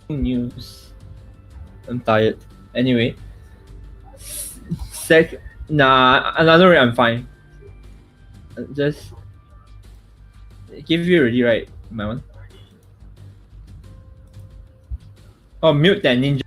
News. I'm tired. Anyway, another way I'm fine. Just give you already, right? My one. Oh, mute that ninja.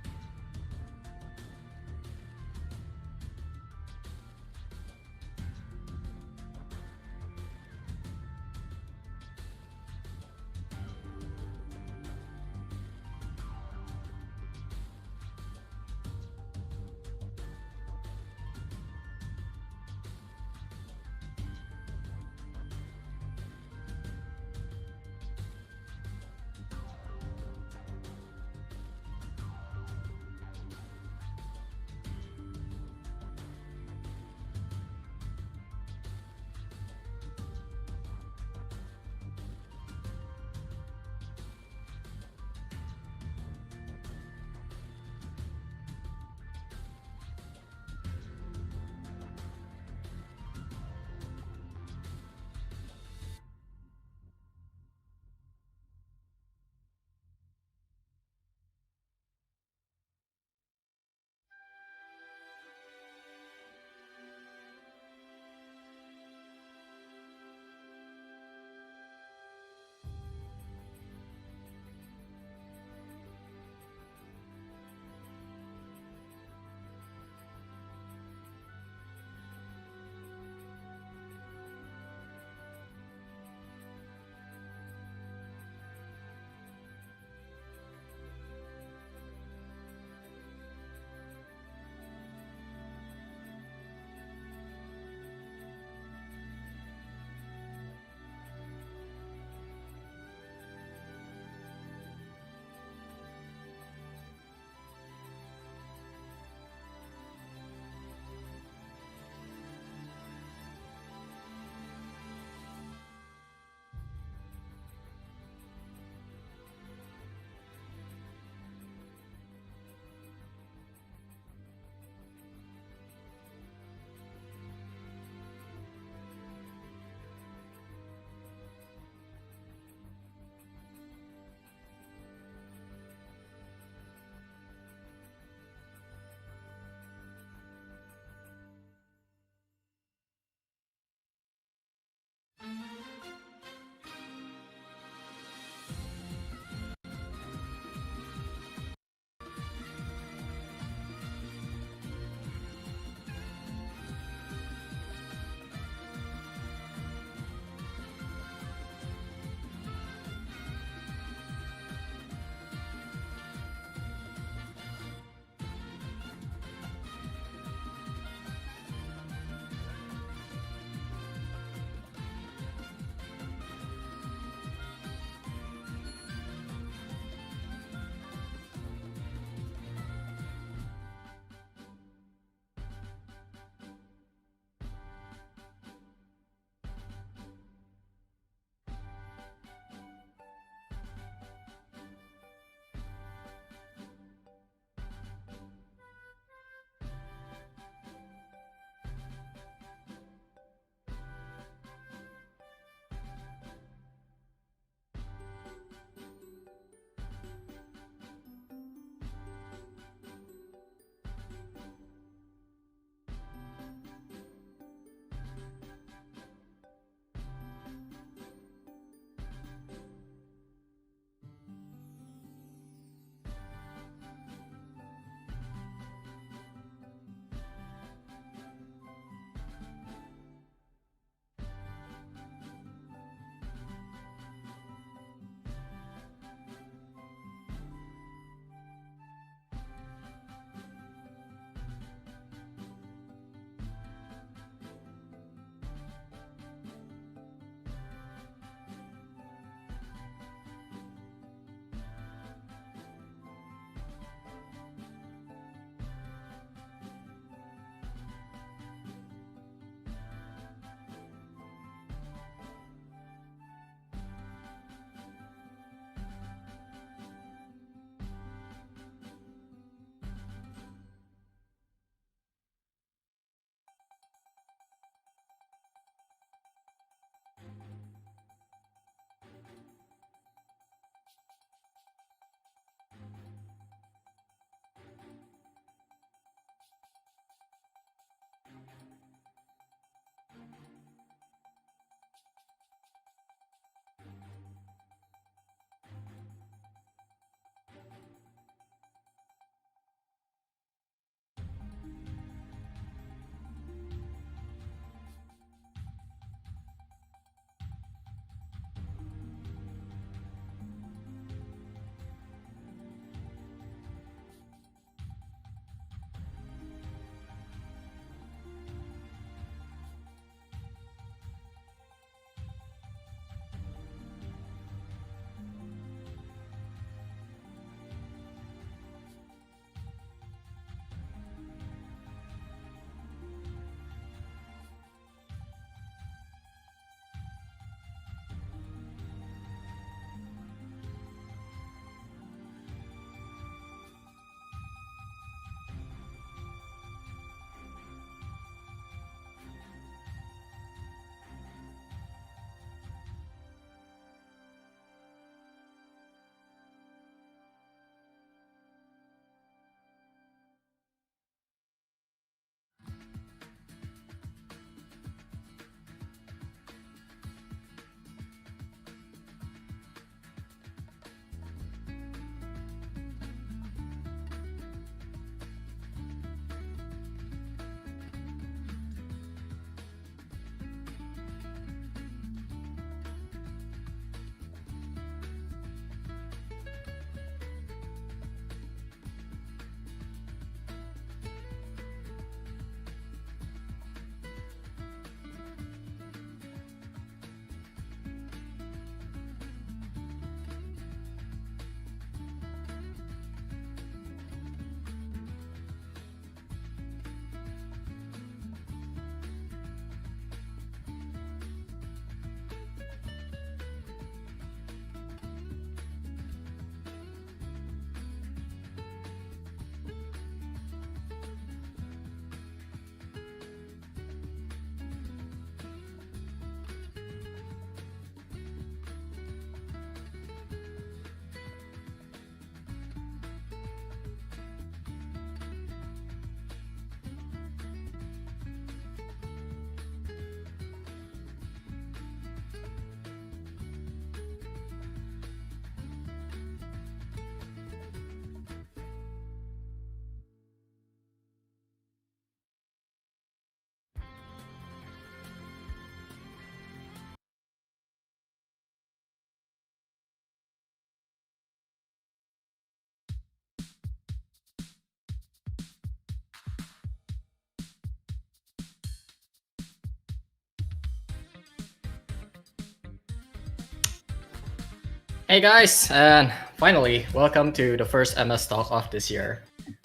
Hey guys, and finally, welcome to the first MS Talk of this year.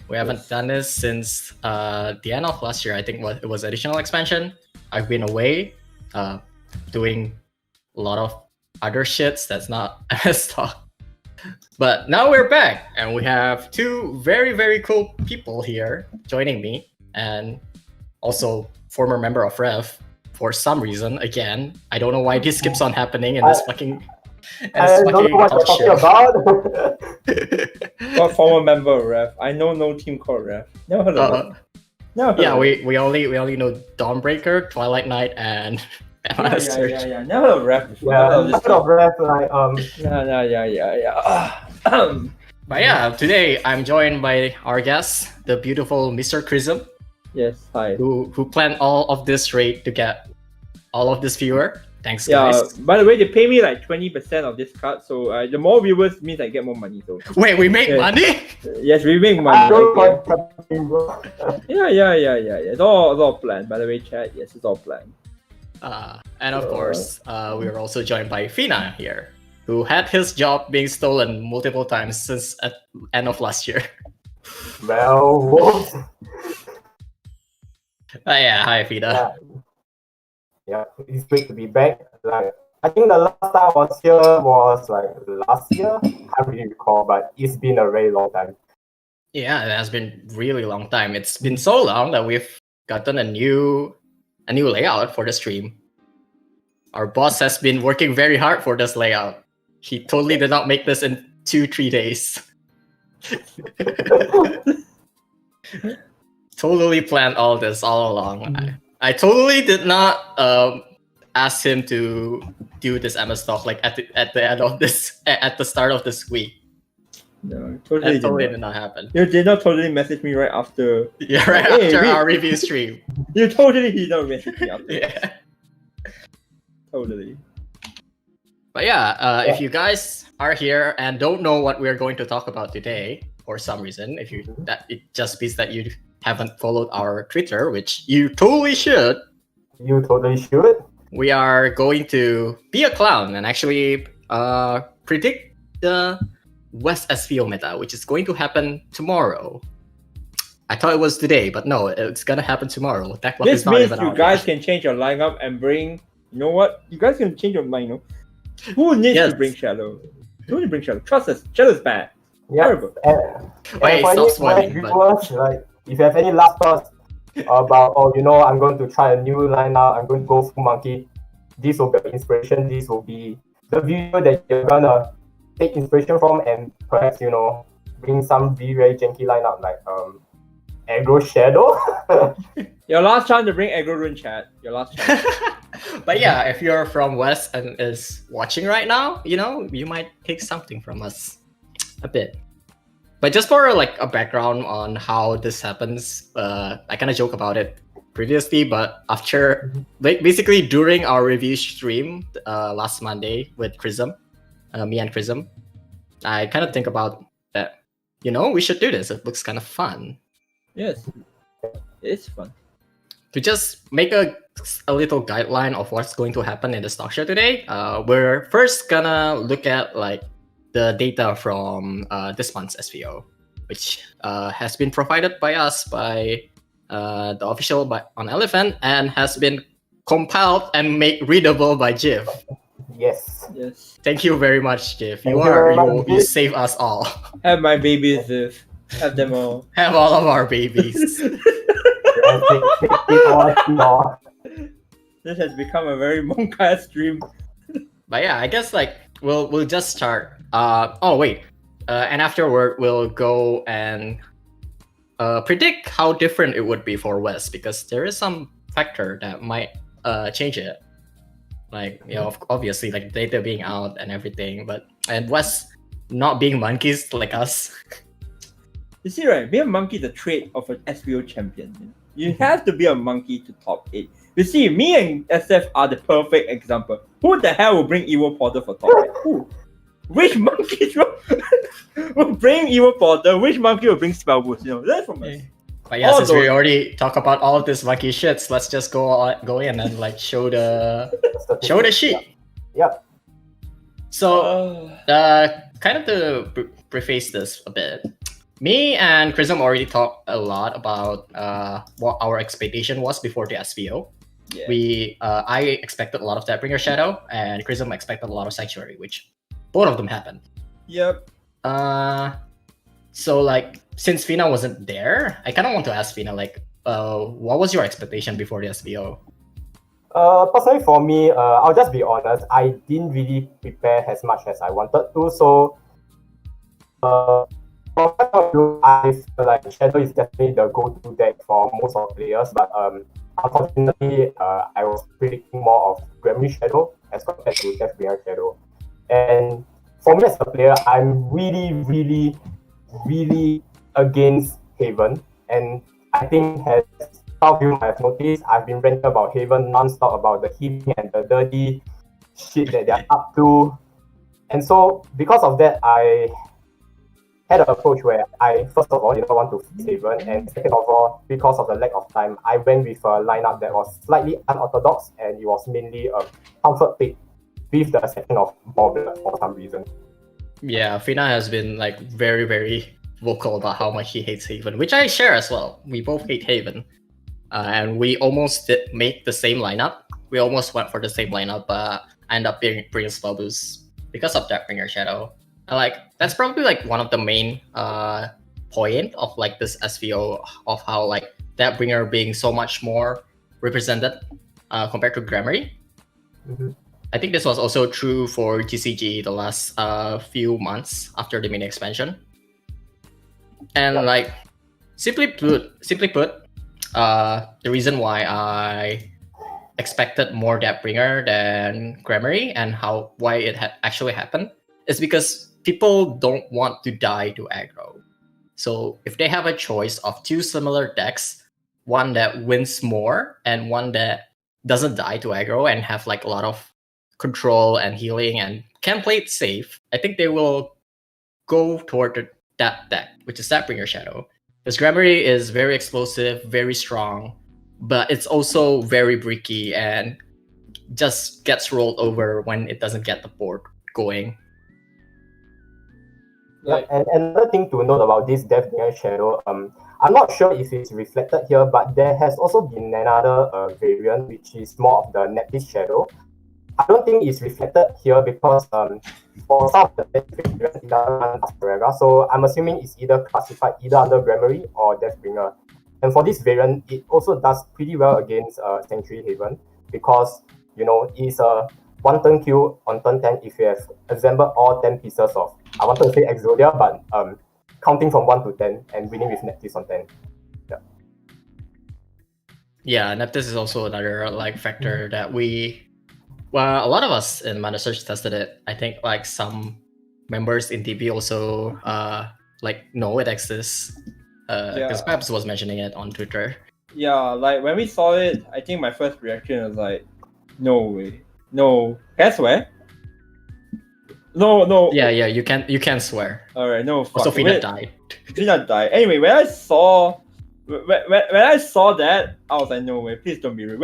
We haven't done this since the end of last year. I think it was additional expansion. I've been away, doing a lot of other shits that's not MS Talk. But now we're back, and we have two very cool people here joining me, and also former member of Rev. For some reason, again, I don't know why this keeps on happening in this fucking. I don't know what you're talking about. What former member of Ref? I know no team called Ref. Never heard of it. Yeah, we only know Dawnbreaker, Twilight Knight, and MSxREIGN. Yeah. Never heard of Ref before. Yeah, instead of ref, like Yeah. But yeah, today I'm joined by our guest, the beautiful Mr. Crisome, Yes, hi. who planned all of this raid to get all of this viewer. Thanks, Yeah, guys. by the way, they pay me like 20% of this cut, so the more viewers means I get more money. So Wait, we make money? yes, we make I money. don't Okay. like bro. Yeah. It's all planned. By the way, chat. Yes, it's all planned. And of course, we are also joined by Fina here, who had his job being stolen multiple times since at end of last year. Well, whoops. Yeah, hi Fina. Yeah, it's great to be back. Like, I think the last time I was here was like last year. Can't really recall, but it's been a very long time. Yeah, it has been really long time. It's been so long that we've gotten a new layout for the stream. Our boss has been working very hard for this layout. He totally did not make this in 2-3 days. Totally planned all this all along. I totally did not ask him to do this MS Talk like at the end of this at the start of this week. No, That totally did did not happen. You did not totally message me right after. Yeah, right Hey, after we- our review stream. You totally did not message me after. Yeah. Totally. But yeah, if you guys are here and don't know what we're going to talk about today, for some reason, if you that it just means that you haven't followed our Twitter, which you totally should. You totally should. We are going to be a clown and actually predict the West SVO meta, which is going to happen tomorrow. I thought it was today, but no, it's gonna happen tomorrow. That clock This is not means even you out guys yet. can change your lineup and bring. You know what? You guys can change your mind. You know? Who needs Yes. to bring Shadow? Who needs to bring Shadow? Trust us. Shadow's bad. Yeah. Terrible. Wait, for stop any spoiling, viewers, like, if you have any last thoughts about, I'm going to try a new lineup, I'm going to go full monkey, this will be inspiration, this will be the video that you're gonna take inspiration from and perhaps, bring some very janky lineup like Aggro Shadow. Your last chance to bring aggro rune, chat. Your last chance. But yeah, if you're from West and is watching right now, you might take something from us a bit. But just for like a background on how this happens, I kind of joke about it previously, but after basically during our review stream last Monday with Crisome, me and Crisome, I kind of think about that. We should do this. It looks kind of fun. Yes. It's fun. To just make a little guideline of what's going to happen in the stock show today, we're first gonna look at like the data from this month's SVO, which has been provided by us by the official on Elephant and has been compiled and made readable by Jiv. Yes. Thank you very much, Jiv. Thank you very much, You Jiv. save us all. Have my babies, Ziv. Have them all. Have all of our babies. This has become a very Monka stream. But yeah, I guess like we'll just start. And afterward we'll go and predict how different it would be for West, because there is some factor that might change it. Like obviously like data being out and everything, and West not being monkeys like us. You see, right? Being a monkey is a trait of an SVO champion. You have to be a monkey to top 8. You see, me and SF are the perfect example. Who the hell will bring Evil Porter for top 8? Who? Which monkey will bring Evil Porter? Which monkey will bring Spell Boost? That's from us. But yeah, since we already talk about all of this monkey shits, let's just go in and like show the sheet. Yep. So, kind of to preface this a bit, me and Crisome already talked a lot about what our expectation was before the SVO. Yeah. I expected a lot of Deathbringer Shadow, and Crisome expected a lot of Sanctuary, which both of them happened. Yep. So like since Fina wasn't there, I kind of want to ask Fina like, what was your expectation before the SVO? Personally for me, I'll just be honest, I didn't really prepare as much as I wanted to. So, from my point of view, I feel like Shadow is definitely the go-to deck for most of the players. But unfortunately, I was predicting more of Grammy Shadow as compared to Deathbringer Shadow. And for me as a player, I'm really against Haven. And I think as some of you might have noticed, I've been ranting about Haven non-stop about the healing and the dirty shit that they're up to. And so because of that, I had an approach where I first of all didn't want to fix Haven, and second of all, because of the lack of time, I went with a lineup that was slightly unorthodox, and it was mainly a comfort pick with the exception of Morbid for some reason. Yeah, Fina has been like very vocal about how much he hates Haven, which I share as well. We both hate Haven, and we almost did make the same lineup. We almost went for the same lineup, but I ended up bringing Spellboost because of Deathbringer Shadow. And like that's probably like one of the main point of like this SVO of how like Deathbringer being so much more represented compared to Grammary. Mm-hmm. I think this was also true for TCG the last few months after the mini expansion. And like simply put, the reason why I expected more Deathbringer than Grammary and why it actually happened is because people don't want to die to aggro. So if they have a choice of two similar decks, one that wins more and one that doesn't die to aggro and have like a lot of control and healing and can play it safe, I think they will go toward that deck, which is Deathbringer Shadow. Because Grammary is very explosive, very strong, but it's also very bricky and just gets rolled over when it doesn't get the board going. Yeah, and another thing to note about this Deathbringer Shadow, I'm not sure if it's reflected here, but there has also been another variant which is more of the Netlist Shadow. I don't think it's reflected here because for some of the variants it doesn't run Astraga, so I'm assuming it's either classified either under Grammary or Deathbringer. And for this variant, it also does pretty well against Sanctuary Haven because it's a one turn kill on turn 10 if you have assembled all 10 pieces of, I wanted to say Exodia, but counting from 1 to 10 and winning with Neptis on 10. Yeah, Neptis is also another like factor that a lot of us in Mana Search tested it. I think like some members in TP also like know it exists. Because Babs was mentioning it on Twitter. Yeah, like when we saw it, I think my first reaction was like, no way. No. Can I swear? No. Yeah, you can swear. Alright, no. Also, Fina died. Fina died. Anyway, when I saw that, I was like, no way, please don't be rude.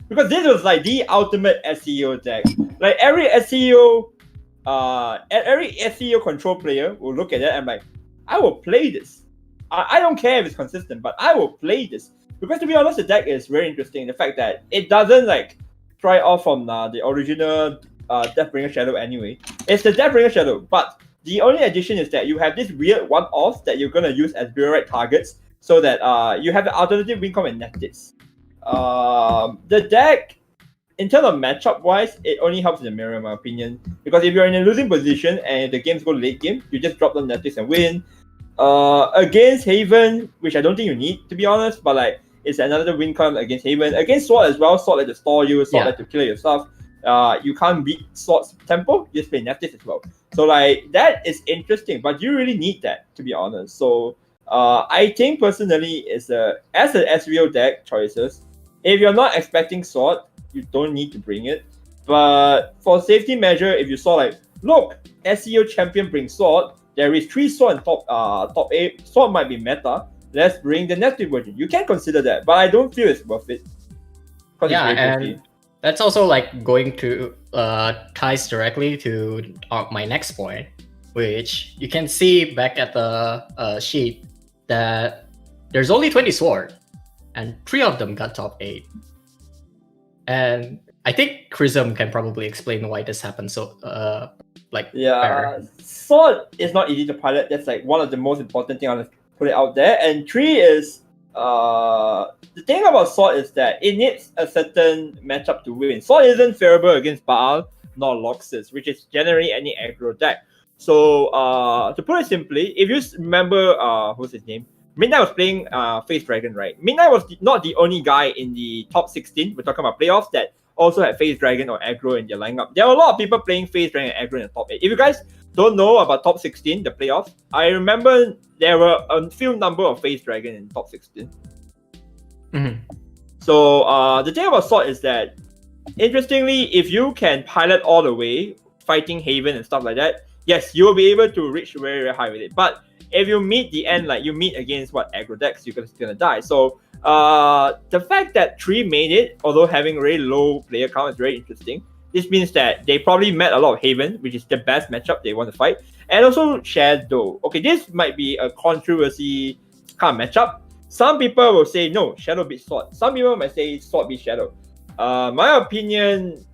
Because this was like the ultimate SEO deck. Like every SEO control player will look at that and like, I will play this. I don't care if it's consistent, but I will play this. Because to be honest, the deck is very interesting. The fact that it doesn't like try off from the original Deathbringer Shadow anyway. It's the Deathbringer Shadow, but the only addition is that you have this weird one-offs that you're gonna use as bureau targets, so that you have the alternative Wincom and Neptis. The deck, in terms of matchup wise, it only helps in the mirror in my opinion. Because if you're in a losing position and the games go late game, you just drop the Neptis and win. Against Haven, which I don't think you need to be honest, but like it's another Wincom against Haven. Against Sword as well, Sword like to store you, Sword like to kill yourself. You can't beat Sword's tempo, just play Neptis as well. So like that is interesting, but you really need that to be honest. So I think personally as a SVO deck choices, if you're not expecting Sword, you don't need to bring it. But for safety measure, if you saw like, look, SEO champion brings Sword, there is 3 Sword in top 8, Sword might be meta, let's bring the Neptis version. You can consider that, but I don't feel it's worth it. Yeah, and That's also like going to ties directly to my next point, which you can see back at the sheet that there's only 20 sword, and 3 of them got top 8. And I think Crisome can probably explain why this happened. So, better. Sword is not easy to pilot. That's like one of the most important thing I want to put it out there. And 3 is the thing about Sword is that it needs a certain matchup to win. Sword isn't favorable against Baal nor Loxus, which is generally any aggro deck. So to put it simply, if you remember what's his name? Midnight was playing Face Dragon, right? Midnight was not the only guy in the top 16. We're talking about playoffs that also had Face Dragon or aggro in their lineup. There were a lot of people playing Face Dragon and aggro in the top 8. If you guys don't know about top 16, the playoffs, I remember there were a few number of Face Dragon in top 16. Mm-hmm. So the thing about Sword is that, interestingly, if you can pilot all the way, fighting Haven and stuff like that, yes, you will be able to reach very, very high with it. But if you meet the end, like you meet against aggro decks, you're gonna die. So the fact that 3 made it, although having very low player count, is very interesting. This means that they probably met a lot of Haven, which is the best matchup they want to fight, and also Shadow. Okay, this might be a controversy kind of matchup. Some people will say no, Shadow beats Sword. Some people might say Sword beats Shadow. My opinion,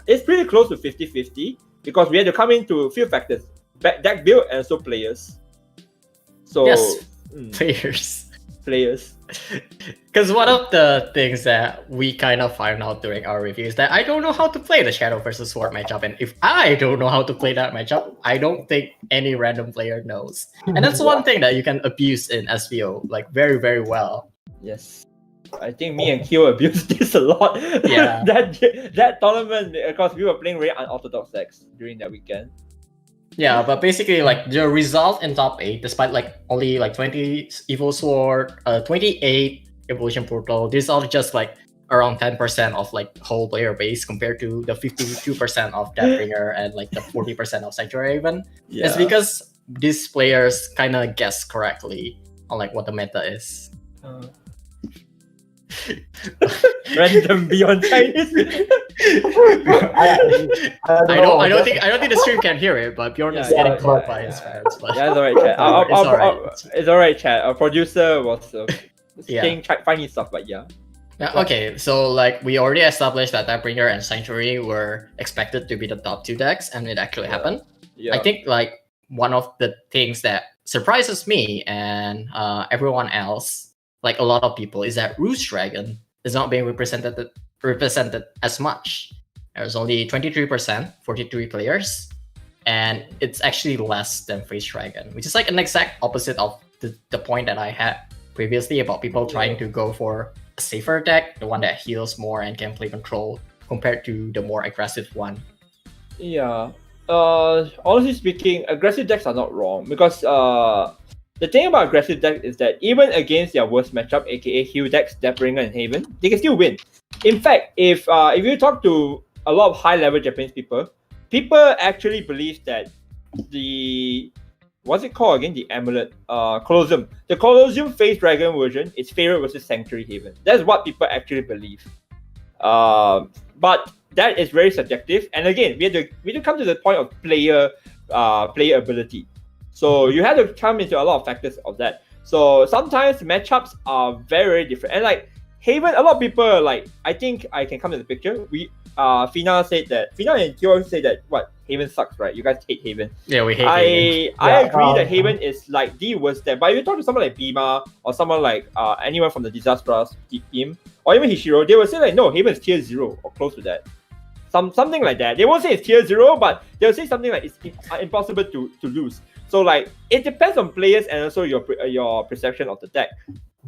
it's pretty close to 50-50 because we had to come into a few factors: deck build and also players. So yes, players. Because one of the things that we kind of found out during our review is that I don't know how to play the Shadow versus Sword matchup, and if I don't know how to play that matchup, I don't think any random player knows. And that's one thing that you can abuse in SVO like very, very well. Yes. I think me and Kyo abused this a lot. Yeah. that tournament, because we were playing very unorthodox decks during that weekend. Yeah, but basically, like the result in top 8, despite like only like 20 Evo Sword, 28 Evolution Portal, these are just like around 10% of like whole player base compared to the 52% of Deathbringer and like the 40% of Sanctuary Haven. Yeah. It's because these players kind of guess correctly on like what the meta is. Random beyond Chinese. I don't think the stream can hear it, but Bjorn is getting caught by his fans. But yeah, it's alright, chat. It's alright, chat. Our producer was finding stuff, but yeah. Yeah, okay, so like we already established that Deathbringer and Sanctuary were expected to be the top 2 decks, and it actually happened. Yeah. I think like one of the things that surprises me and everyone else, like a lot of people, is that Roost Dragon is not being represented as much. There's only 23%, 43 players, and it's actually less than Face Dragon, which is like an exact opposite of the point that I had previously about people trying to go for a safer deck, the one that heals more and can play control, compared to the more aggressive one. Yeah. Honestly speaking, aggressive decks are not wrong because the thing about aggressive decks is that even against their worst matchup, aka heal decks, Deathbringer and Haven, they can still win. In fact, if you talk to a lot of high-level Japanese people actually believe that what's it called again? The amulet, Crisome. The Crisome Face Dragon version is favorite versus Sanctuary Haven. That's what people actually believe. But that is very subjective. And again, we have to come to the point of player ability. So you have to come into a lot of factors of that. So sometimes matchups are very, very different. And like Haven, a lot of people like, I think I can come to the picture. Fina and Kyo said that Haven sucks, right? You guys hate Haven. Yeah, we hate Haven. I agree that Haven is like the worst deck. But if you talk to someone like Bima or someone like anyone from the Disastrous team or even Hishiro, they will say like, no, Haven is tier 0 or close to that. Something like that. They won't say it's tier 0, but they'll say something like it's impossible to lose. So like it depends on players and also your perception of the deck.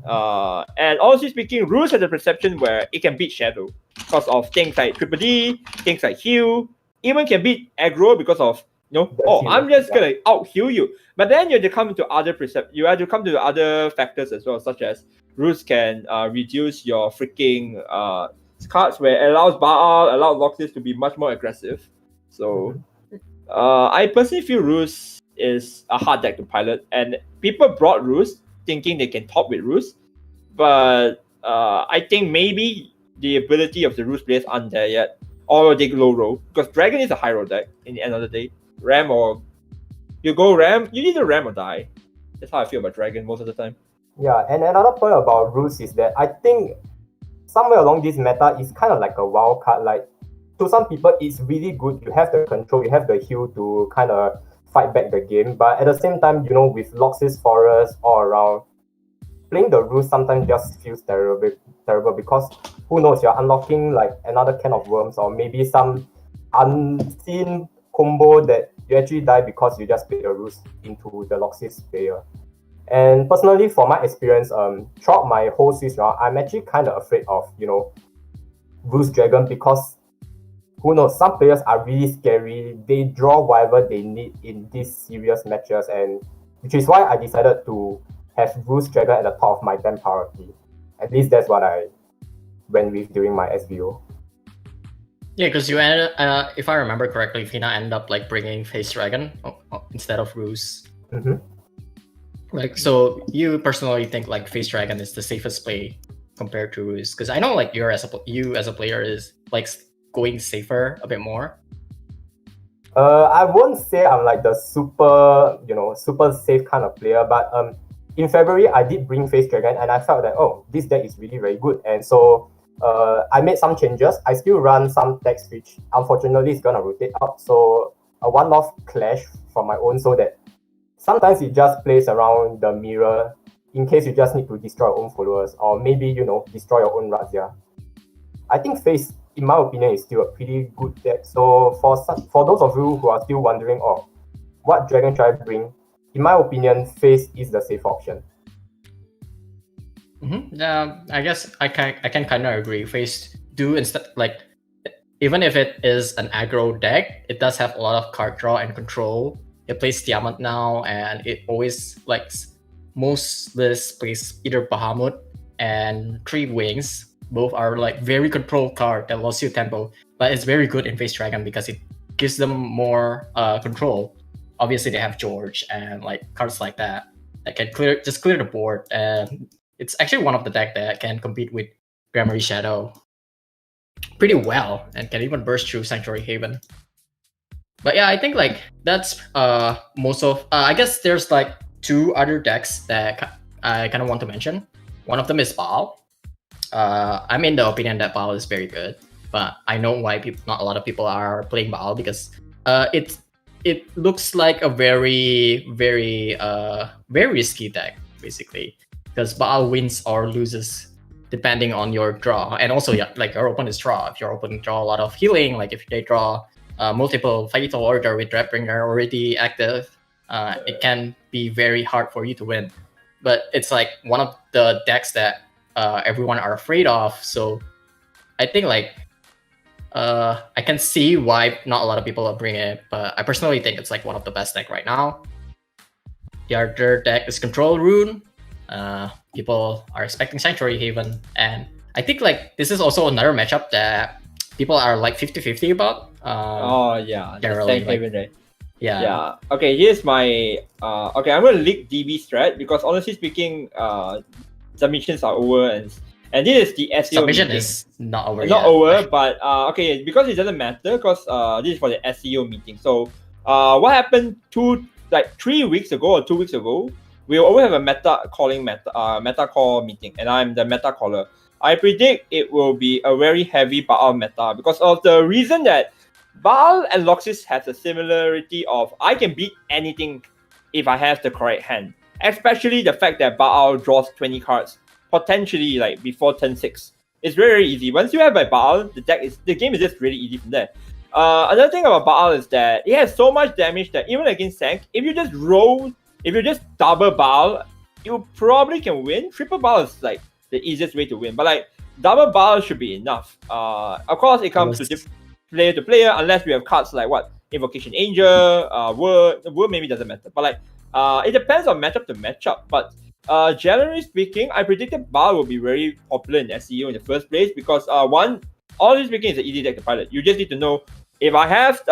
And honestly speaking, Roost has a perception where it can beat Shadow because of things like Triple D, things like heal, even can beat aggro because of I'm just gonna out heal you. But then you have to come to other factors as well, such as Roost can reduce your freaking cards where it allows Loxus to be much more aggressive. So I personally feel Roost is a hard deck to pilot, and people brought Roost thinking they can top with Roost, but I think maybe the ability of the Roost players aren't there yet, or they low roll, because Dragon is a high roll deck in the end of the day. Ram or you go Ram, you need to Ram or die. That's how I feel about Dragon most of the time. Yeah, and another point about Roost is that I think somewhere along this meta is kind of like a wild card. Like, to some people, it's really good. You have the control, you have the heal to kind of fight back the game. But at the same time, you know, with Lox's Forest all around, playing the Roost sometimes just feels terrible because who knows, you're unlocking like another can of worms or maybe some unseen combo that you actually die because you just played the Roost into the Lox's player. And personally, for my experience, throughout my whole Swiss round, I'm actually kind of afraid of, you know, Roost Dragon because who knows, some players are really scary. They draw whatever they need in these serious matches, and which is why I decided to have Roost Dragon at the top of my 10 priority. At least that's what I went with during my SVO. Yeah, because you ended, if I remember correctly, Fina ended up like bringing Face Dragon instead of Roost. Mm-hmm. Like, so you personally think like Face Dragon is the safest play compared to Roost? Because I know like you as a player is like going safer a bit more. I won't say I'm like the super safe kind of player, but in February I did bring Face Dragon and I felt that this deck is really very good, and so I made some changes. I still run some decks which unfortunately is gonna rotate out, so a one-off clash from my own, so that sometimes it just plays around the mirror in case you just need to destroy your own followers or maybe destroy your own Razia. I think Face, in my opinion, is still a pretty good deck. So for those of you who are still wondering, what dragon should I bring? In my opinion, Face is the safe option. I guess I can kind of agree. Face do instead, like, even if it is an aggro deck, it does have a lot of card draw and control. It plays Tiamat now, and it always most lists plays either Bahamut and Three Wings. Both are like very control card that lost you tempo, but it's very good in Face Dragon because it gives them more control. Obviously, they have George and like cards like that can clear the board, and it's actually one of the deck that can compete with Gramarye Shadow pretty well and can even burst through Sanctuary Haven. But yeah, I think like that's most of. I guess there's like two other decks that I kind of want to mention. One of them is Baal. I'm in the opinion that Baal is very good, but I know why not a lot of people are playing Baal because it looks like a very risky deck basically, because Baal wins or loses depending on your draw, and also like your opponent's draw. If your opponent draw a lot of healing, like if they draw multiple Fatal Order with Dreadbringer already active, it can be very hard for you to win. But it's like one of the decks that everyone are afraid of. So I think like I can see why not a lot of people are bringing it, but I personally think it's like one of the best deck right now. The other deck is Control Rune. People are expecting Sanctuary Haven, and I think like this is also another matchup that people are like 50-50 about. Generally, Haven, right? Yeah. Okay, here's my okay, I'm gonna leak DB strat because honestly speaking, submissions are over, and this is the SEO submission meeting. is not over not yet. over, but okay, because it doesn't matter because this is for the SEO meeting. So what happened 3 weeks ago or 2 weeks ago, we always have a meta call meeting, and I'm the meta caller. I predict it will be a very heavy Baal meta because of the reason that Baal and Loxis has a similarity of I can beat anything if I have the correct hand. Especially the fact that Baal draws 20 cards potentially like before turn 6. It's very easy. Once you have a Baal, the game is just really easy from there. Another thing about Baal is that it has so much damage that even against Sank, if you just double Baal, you probably can win. Triple Baal is like the easiest way to win, but like double Baal should be enough. Of course, it comes to player to player unless we have cards like Invocation Angel, Word maybe doesn't matter, but like it depends on matchup to matchup. But generally speaking, I predicted Baal will be very popular in SEO in the first place because all speaking, is an easy deck to pilot. You just need to know if I have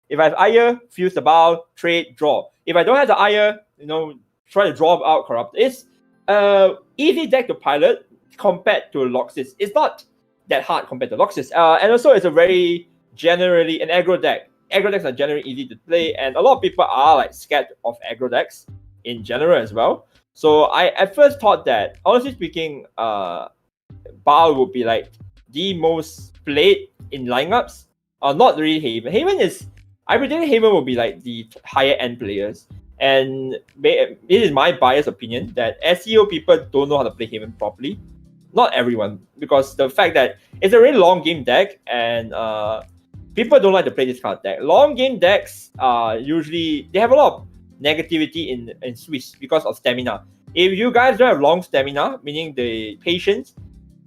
if I have Ire, fuse the Baal, trade, draw. If I don't have the Ire, try to draw out Corrupt. It's easy deck to pilot compared to Loxis. It's not that hard compared to Loxus. And also it's a very generally an aggro deck. Aggro decks are generally easy to play, and a lot of people are like scared of aggro decks in general as well. So I at first thought that, honestly speaking, Baal would be like the most played in lineups. Not really Haven. I predicted Haven will be like the higher end players. And it is my biased opinion that SEO people don't know how to play Haven properly. Not everyone, because the fact that it's a really long game deck, and people don't like to play this kind of deck. Long game decks usually they have a lot of negativity in Swiss because of stamina. If you guys don't have long stamina, meaning the patience,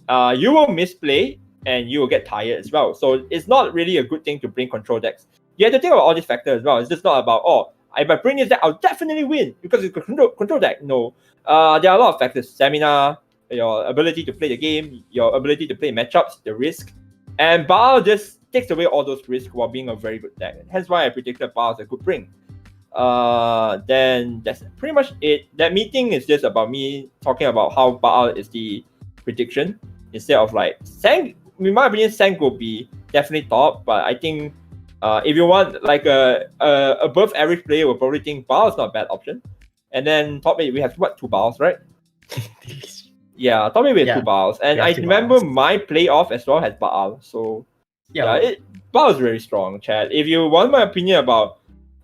you will misplay and you will get tired as well. So it's not really a good thing to bring control decks. You have to think about all these factors as well. It's just not about, if I bring this deck, I'll definitely win because it's a control deck. No. There are a lot of factors. Stamina, your ability to play the game, your ability to play matchups, the risk. And Baal just takes away all those risks while being a very good deck. Hence why I predicted Baal is a good bring. Then that's pretty much it. That meeting is just about me talking about how Baal is the prediction instead of like Sang. In my opinion, Sang will be definitely top, but I think if you want like a above average player, will probably think Baal is not a bad option. And then top 8, we have two Baals, right? Yeah, top 8 we have two Baals. And I remember my playoff as well has Baal. So Baal is very strong, Chad. If you want my opinion about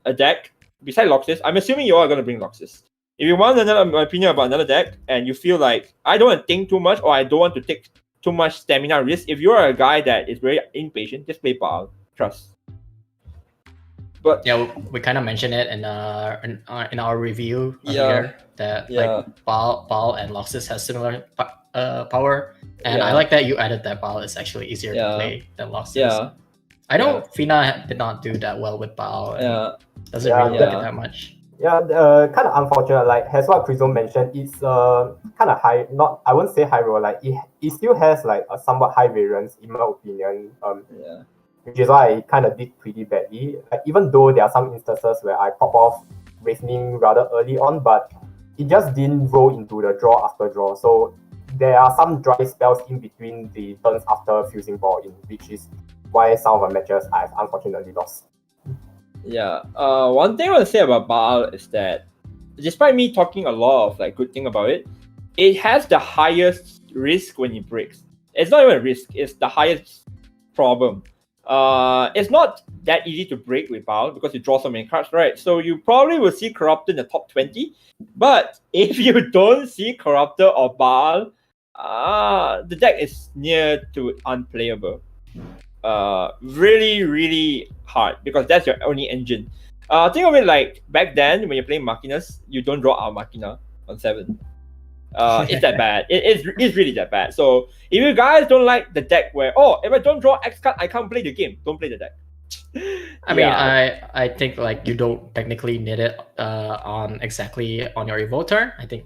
a deck besides Loxus, I'm assuming you all are going to bring Loxus. If you want my opinion about another deck and you feel like I don't want to think too much or I don't want to take too much stamina risk, if you're a guy that is very impatient, just play Baal. Trust. But yeah, we kind of mentioned it in our review here that like Baal and Loxus has similar power, and I like that you added that Baal is actually easier to play than Loxus. Yeah, I know Fina did not do that well with Baal. Doesn't really like it that much. Yeah, kind of unfortunate. Like as what Crisome mentioned, it's kind of high. Not I won't say high roll. Like it still has like a somewhat high variance in my opinion. Which is why I kind of did pretty badly. Like, even though there are some instances where I pop off Ravening rather early on, but it just didn't roll into the draw after draw. So there are some dry spells in between the turns after fusing ball in, which is why some of the matches I've unfortunately lost. Yeah. One thing I want to say about Baal is that despite me talking a lot of like good thing about it, it has the highest risk when it breaks. It's not even a risk, it's the highest problem. It's not that easy to break with Baal because you draw so many cards, right? So you probably will see Corruptor in the top 20. But if you don't see Corruptor or Baal, the deck is near to unplayable. Really, really hard because that's your only engine. Think of it like back then when you're playing Machinas, you don't draw our Machina on 7. It's that bad. It's really that bad. So if you guys don't like the deck where if I don't draw X card, I can't play the game. Don't play the deck. I mean, I think like you don't technically need it on your evo turn. I think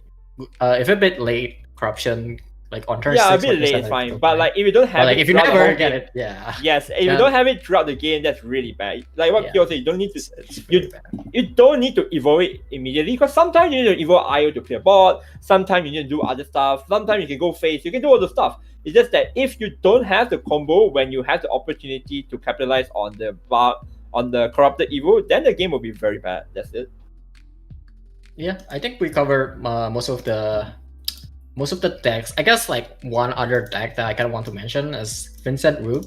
if a bit late, corruption like on turn 6, a bit late is fine. But like if you don't have it, if you never get it, if you don't have it throughout the game, that's really bad. Like what Kyo said, you don't need to. You don't need to evolve it immediately because sometimes you need to evolve IO to clear board. Sometimes you need to do other stuff. Sometimes you can go face. You can do all the stuff. It's just that if you don't have the combo when you have the opportunity to capitalize on the corrupted evo, then the game will be very bad. That's it. Yeah, I think we covered most of the decks. I guess like one other deck that I kind of want to mention is Vincent Rube.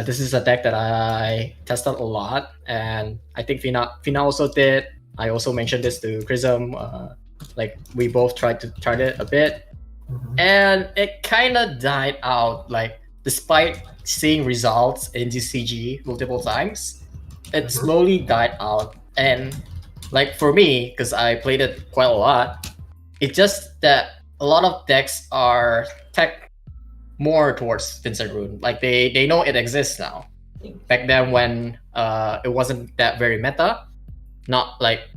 This is a deck that I tested a lot, and I think Fina also did. I also mentioned this to Crisome. Like we both tried it a bit, and it kind of died out. Like despite seeing results in DCG multiple times, it slowly died out. And like for me, because I played it quite a lot, it's just that a lot of decks are tech more towards Vincent Rune. Like they know it exists now. Back then when it wasn't that very meta, not like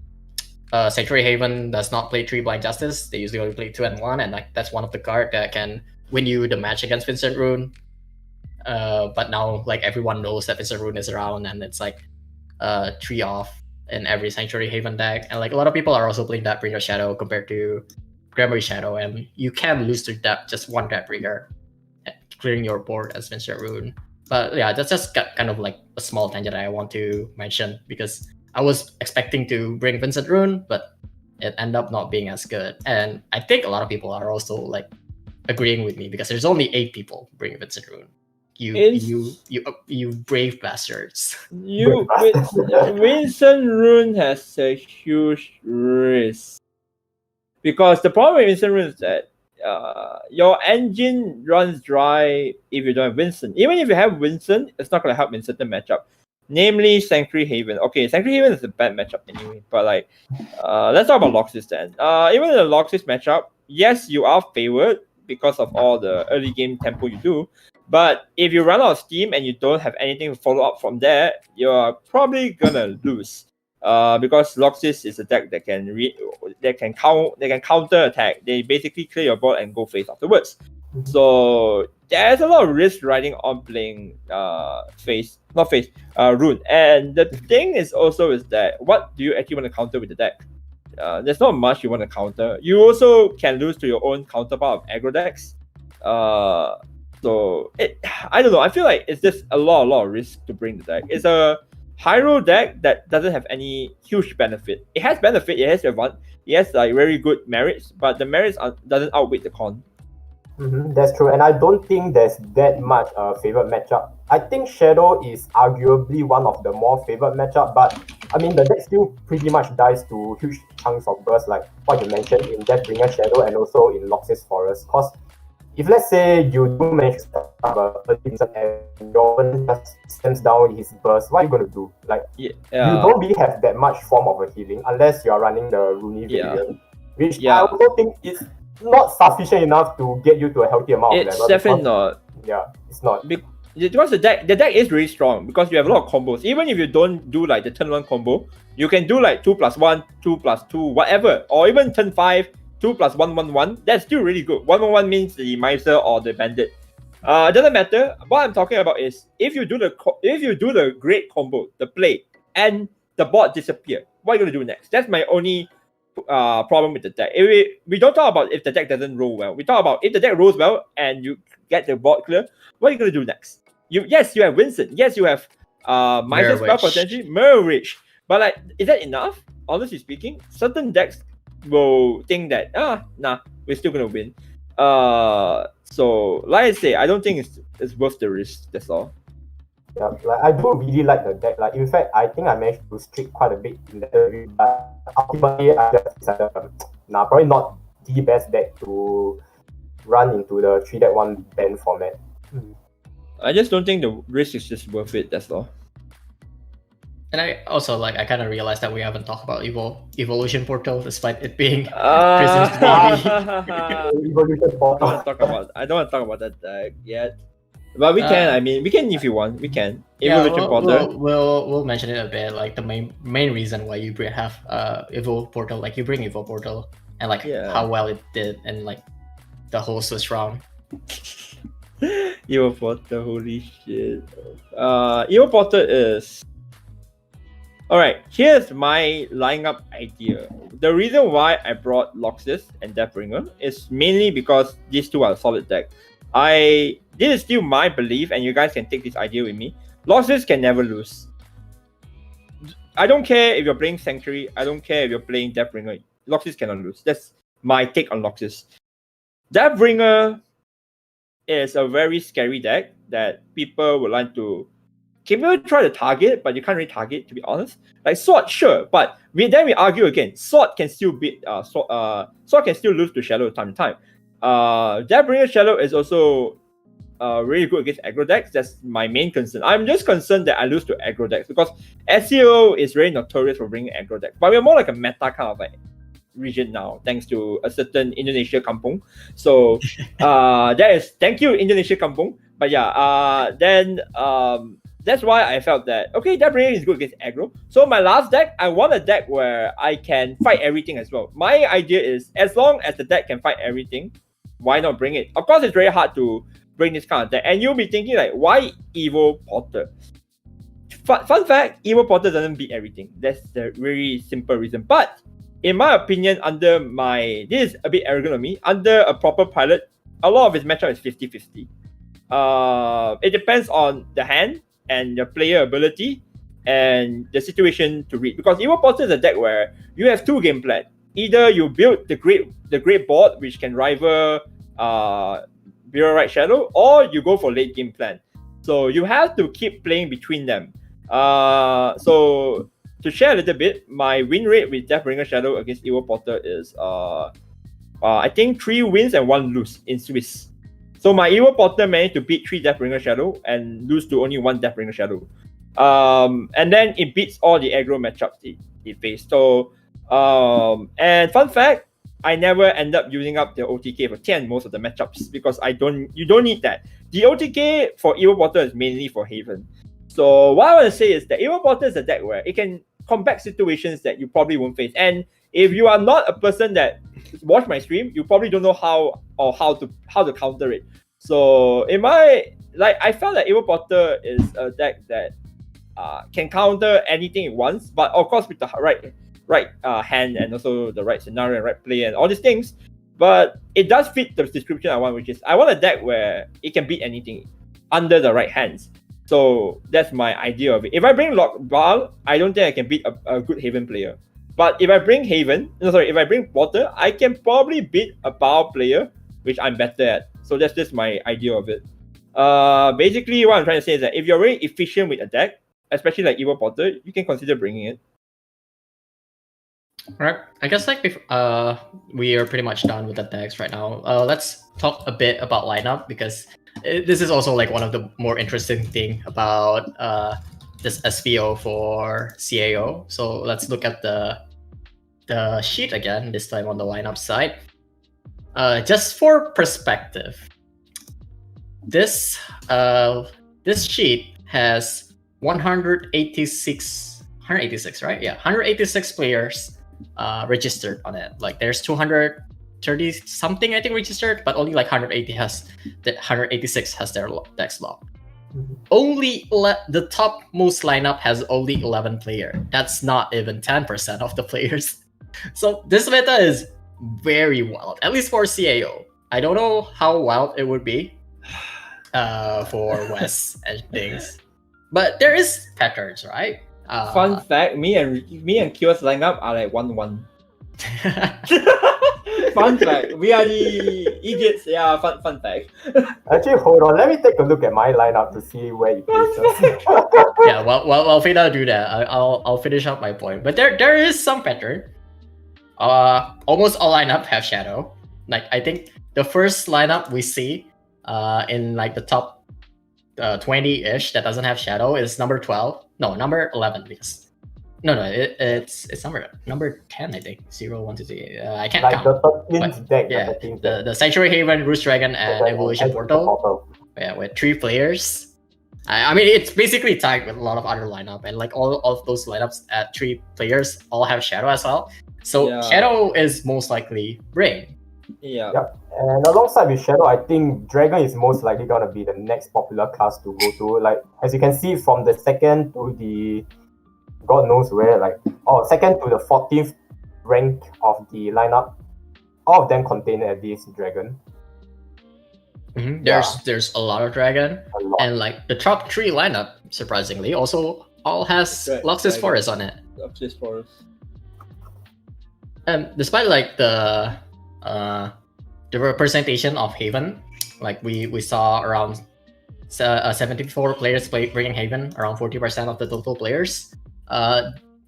Sanctuary Haven does not play 3 Blind Justice. They usually only play 2 and 1, and like that's one of the cards that can win you the match against Vincent Rune. But now like everyone knows that Vincent Rune is around, and it's like 3 off in every Sanctuary Haven deck. And like a lot of people are also playing that Bringer Shadow compared to Granbury Shadow, and you can lose to that just one Deathbringer. clearing your board as Vincent Rune. But yeah, that's just kind of like a small tangent I want to mention, because I was expecting to bring Vincent Rune, but it ended up not being as good. And I think a lot of people are also like agreeing with me, because there's only 8 people bringing Vincent Rune. You brave bastards. Vincent Rune has a huge risk, because the problem with Vincent Rune is that your engine runs dry if you don't have Vincent. Even if you have Vincent, it's not going to help in certain matchup, namely Sanctuary Haven. Okay, Sanctuary Haven is a bad matchup anyway, but like, let's talk about Loxus then. Even in the Loxus matchup, yes, you are favored because of all the early game tempo you do. But if you run out of steam and you don't have anything to follow up from there, you're probably gonna lose. Because Loxus is a deck that can counter attack. They basically clear your board and go face afterwards. So there's a lot of risk riding on playing Rune. And the thing is that what do you actually want to counter with the deck? There's not much you want to counter. You also can lose to your own counterpart of aggro decks. So I don't know. I feel like it's just a lot of risk to bring the deck. It's a Hyrule deck that doesn't have any huge benefit. It has benefit. It has like very good merits, but the merits doesn't outweigh the con. That's true, and I don't think there's that much favorite matchup. I think Shadow is arguably one of the more favorite matchup, but I mean the deck still pretty much dies to huge chunks of burst, like what you mentioned in Deathbringer Shadow and also in Loxus Forest. Because if let's say you do manage to have a decent and your opponent just stems down his burst, what are you going to do? Like, you don't really have that much form of a healing unless you're running the Rooney variant, which I also think is not sufficient enough to get you to a healthy amount of level. It's definitely not. Yeah, it's not. Because the deck is really strong, because you have a lot of combos. Even if you don't do like the turn 1 combo, you can do like 2+1, 2+2, whatever, or even turn 5. 2+1, that's still really good. 1/1 means the Miser or the Bandit. It doesn't matter. What I'm talking about is if you do the great combo, the play, and the board disappear, what are you gonna do next? That's my only problem with the deck. We don't talk about if the deck doesn't roll well. We talk about if the deck rolls well and you get the board clear, what are you gonna do next? You have Vincent. Yes, you have Miser spell potentially, Mirror Witch. But like, is that enough? Honestly speaking, certain decks will think that we're still gonna win. So like I say, I don't think it's worth the risk. That's all. Yeah, like I do really like the deck. Like in fact, I think I managed to streak quite a bit in that review, but ultimately I just decided, probably not the best deck to run into the 3-deck 1 ban format. I just don't think the risk is just worth it. That's all. And I also I kind of realized that we haven't talked about Evolution Portal, despite it being Crisome's baby. Evolution Portal. I don't want to talk about that deck yet. But we can. I mean, we can if you want. We can. Evolution Portal. We'll mention it a bit. Like the main reason why you have Evo Portal, like you bring Evo Portal, and how well it did, and like the host was wrong. Evo Portal, holy shit. Evo Portal is. Alright, here's my lineup idea. The reason why I brought Loxus and Deathbringer is mainly because these two are a solid deck. This is still my belief, and you guys can take this idea with me. Loxus can never lose. I don't care if you're playing Sanctuary, I don't care if you're playing Deathbringer. Loxus cannot lose. That's my take on Loxus. Deathbringer is a very scary deck that people would like to try to target, but you can't really target, to be honest. Like Sword, sure, but we argue again. Sword can still beat Sword can still lose to Shadow time to time. Deathbringer Shadow is also really good against aggro decks. That's my main concern. I'm just concerned that I lose to aggro decks, because SEO is very notorious for bringing aggro decks, but we're more like a meta kind of like region now, thanks to a certain Indonesia kampung. So thank you Indonesia kampung. But yeah, that's why I felt that Deathbringer is good against aggro. So my last deck, I want a deck where I can fight everything as well. My idea is, as long as the deck can fight everything, why not bring it? Of course, it's very hard to bring this kind of deck, and you'll be thinking like, why Evo Porter? Fun fact, Evo Porter doesn't beat everything. That's the very simple reason. But in my opinion, this is a bit arrogant of me, under a proper pilot, a lot of his matchup is 50-50. it depends on the hand and the player ability and the situation to read. Because Evil Porter is a deck where you have two game plan. Either you build the great board which can rival Bureau Right Shadow, or you go for late game plan. So you have to keep playing between them. So to share a little bit, my win rate with Deathbringer Shadow against Evil Porter is I think 3 wins and 1 lose in Swiss. So my Evil Porter managed to beat 3 Deathbringer Shadow and lose to only 1 Deathbringer Shadow. And then it beats all the aggro matchups it faced. So and fun fact, I never end up using up the OTK for 10 most of the matchups because you don't need that. The OTK for Evil Porter is mainly for Haven. So what I want to say is that Evil Porter is a deck where it can combat situations that you probably won't face. And if you are not a person that watch my stream, you probably don't know how to counter it. So I felt that Evil Porter is a deck that can counter anything it wants, but of course with the right hand and also the right scenario and right play and all these things. But it does fit the description I want, which is I want a deck where it can beat anything under the right hands. So that's my idea of it. If I bring Baal, I don't think I can beat a good Haven player. But if I bring Porter, I can probably beat a Baal player, which I'm better at. So that's just my idea of it. Basically, what I'm trying to say is that if you're very efficient with a deck, especially like Evil Porter, you can consider bringing it. Right. I guess we are pretty much done with the decks right now. Let's talk a bit about lineup, because this is also like one of the more interesting thing about this SVO for CAO. So let's look at the sheet again, this time on the lineup side. Just for perspective, this sheet has 186, right? Yeah, 186 players registered on it. Like there's 230 something I think registered, but only like 186 has their decks locked. Only the top most lineup has only 11 player. That's not even 10% of the players. So this meta is very wild, at least for CAO. I don't know how wild it would be for West and things, but there is patterns, right? Fun fact: me and Kyo's lineup are like 1-1. Fun fact: we are the idiots. Yeah, fun fact. Actually, hold on. Let me take a look at my lineup to see where it places. Yeah, while Fida do that, I'll finish up my point. But there is some pattern. Almost all lineup have shadow. Like I think the first lineup we see in like the top 20-ish that doesn't have shadow is number 12. No, number 11 because it's number 10 I think. 0, 1, 2, 3. I can't like count. The 13th deck. Yeah, the Sanctuary Haven, Roost Dragon, and Evolution Portal. Yeah, with 3 players. I mean, it's basically tied with a lot of other lineup, and like all of those lineups at 3 players all have shadow as well. So Yeah. shadow is most likely Brain. Yeah. Yep. And alongside with Shadow, I think Dragon is most likely gonna be the next popular class to go to. Like as you can see from the second to the God knows where, second to the 14th rank of the lineup, all of them contain at least Dragon. Mm-hmm. Yeah. There's a lot of Dragon, A lot. and like the top 3 lineup, surprisingly, also all has Luxus Dragon. Forest on it. Luxus Forest. And despite like the representation of Haven, like we saw around 74 players bringing Haven, around 40% of the total players.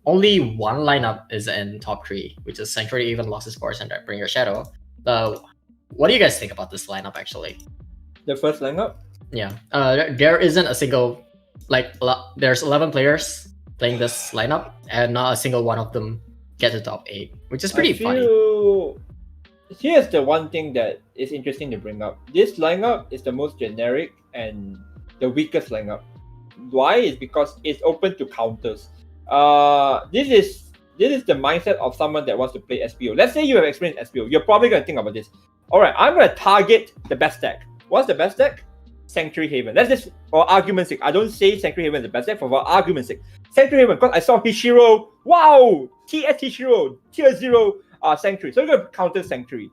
Only one lineup is in top 3, which is Sanctuary Haven, Luxus Forest, and Bringer Shadow. What do you guys think about this lineup actually? The first lineup. Yeah, there isn't a single there's 11 players playing this lineup, and not a single one of them get to top 8, which is pretty funny. Here's the one thing that is interesting to bring up. This lineup is the most generic and the weakest lineup. Why? Is because it's open to counters. This is the mindset of someone that wants to play SPO. Let's say you have experience in SPO. You're probably gonna think about this. Alright, I'm gonna target the best deck. What's the best deck? Sanctuary Haven. Let's just, for argument's sake, I don't say Sanctuary Haven is the best deck, for argument's sake. Sanctuary Haven, because I saw Hishiro, wow! TS Hishiro, tier 0 Sanctuary. So you're going to counter Sanctuary.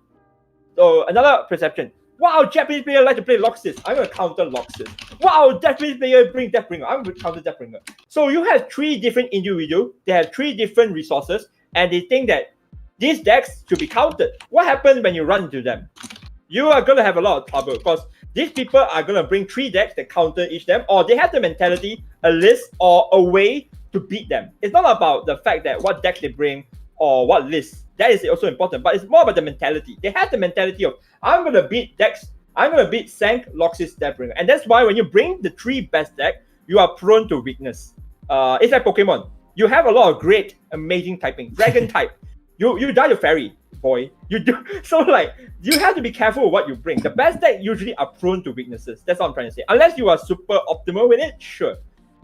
So another perception. Wow, Japanese player like to play Loxus. I'm gonna counter Loxus. Wow, Japanese player bring Deathbringer. I'm gonna counter Deathbringer. So you have 3 different individuals. They have 3 different resources, and they think that these decks should be countered. What happens when you run into them? You are gonna have a lot of trouble because these people are gonna bring 3 decks that counter each them, or they have the mentality, a list, or a way to beat them. It's not about the fact that what deck they bring or what list. That is also important, but it's more about the mentality. They have the mentality of, I'm gonna beat decks, I'm gonna beat Sank, Loxus, Deathbringer. And that's why when you bring the 3 best deck, you are prone to weakness. It's like Pokemon. You have a lot of great, amazing typing. Dragon type. You die to fairy, boy. You do so like you have to be careful with what you bring. The best deck usually are prone to weaknesses. That's what I'm trying to say. Unless you are super optimal with it, sure.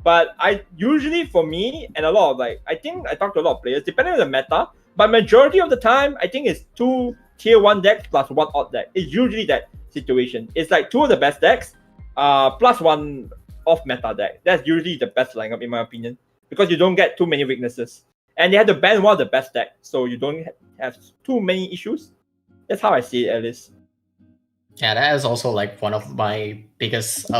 But I usually, for me, and a lot of I think I talk to a lot of players, depending on the meta, but majority of the time, I think it's 2 tier 1 decks plus 1 odd deck. It's usually that situation. It's like 2 of the best decks, plus 1 off meta deck. That's usually the best lineup in my opinion, because you don't get too many weaknesses. And they have to ban one of the best decks, so you don't have too many issues. That's how I see it, at least. Yeah, that is also like one of my biggest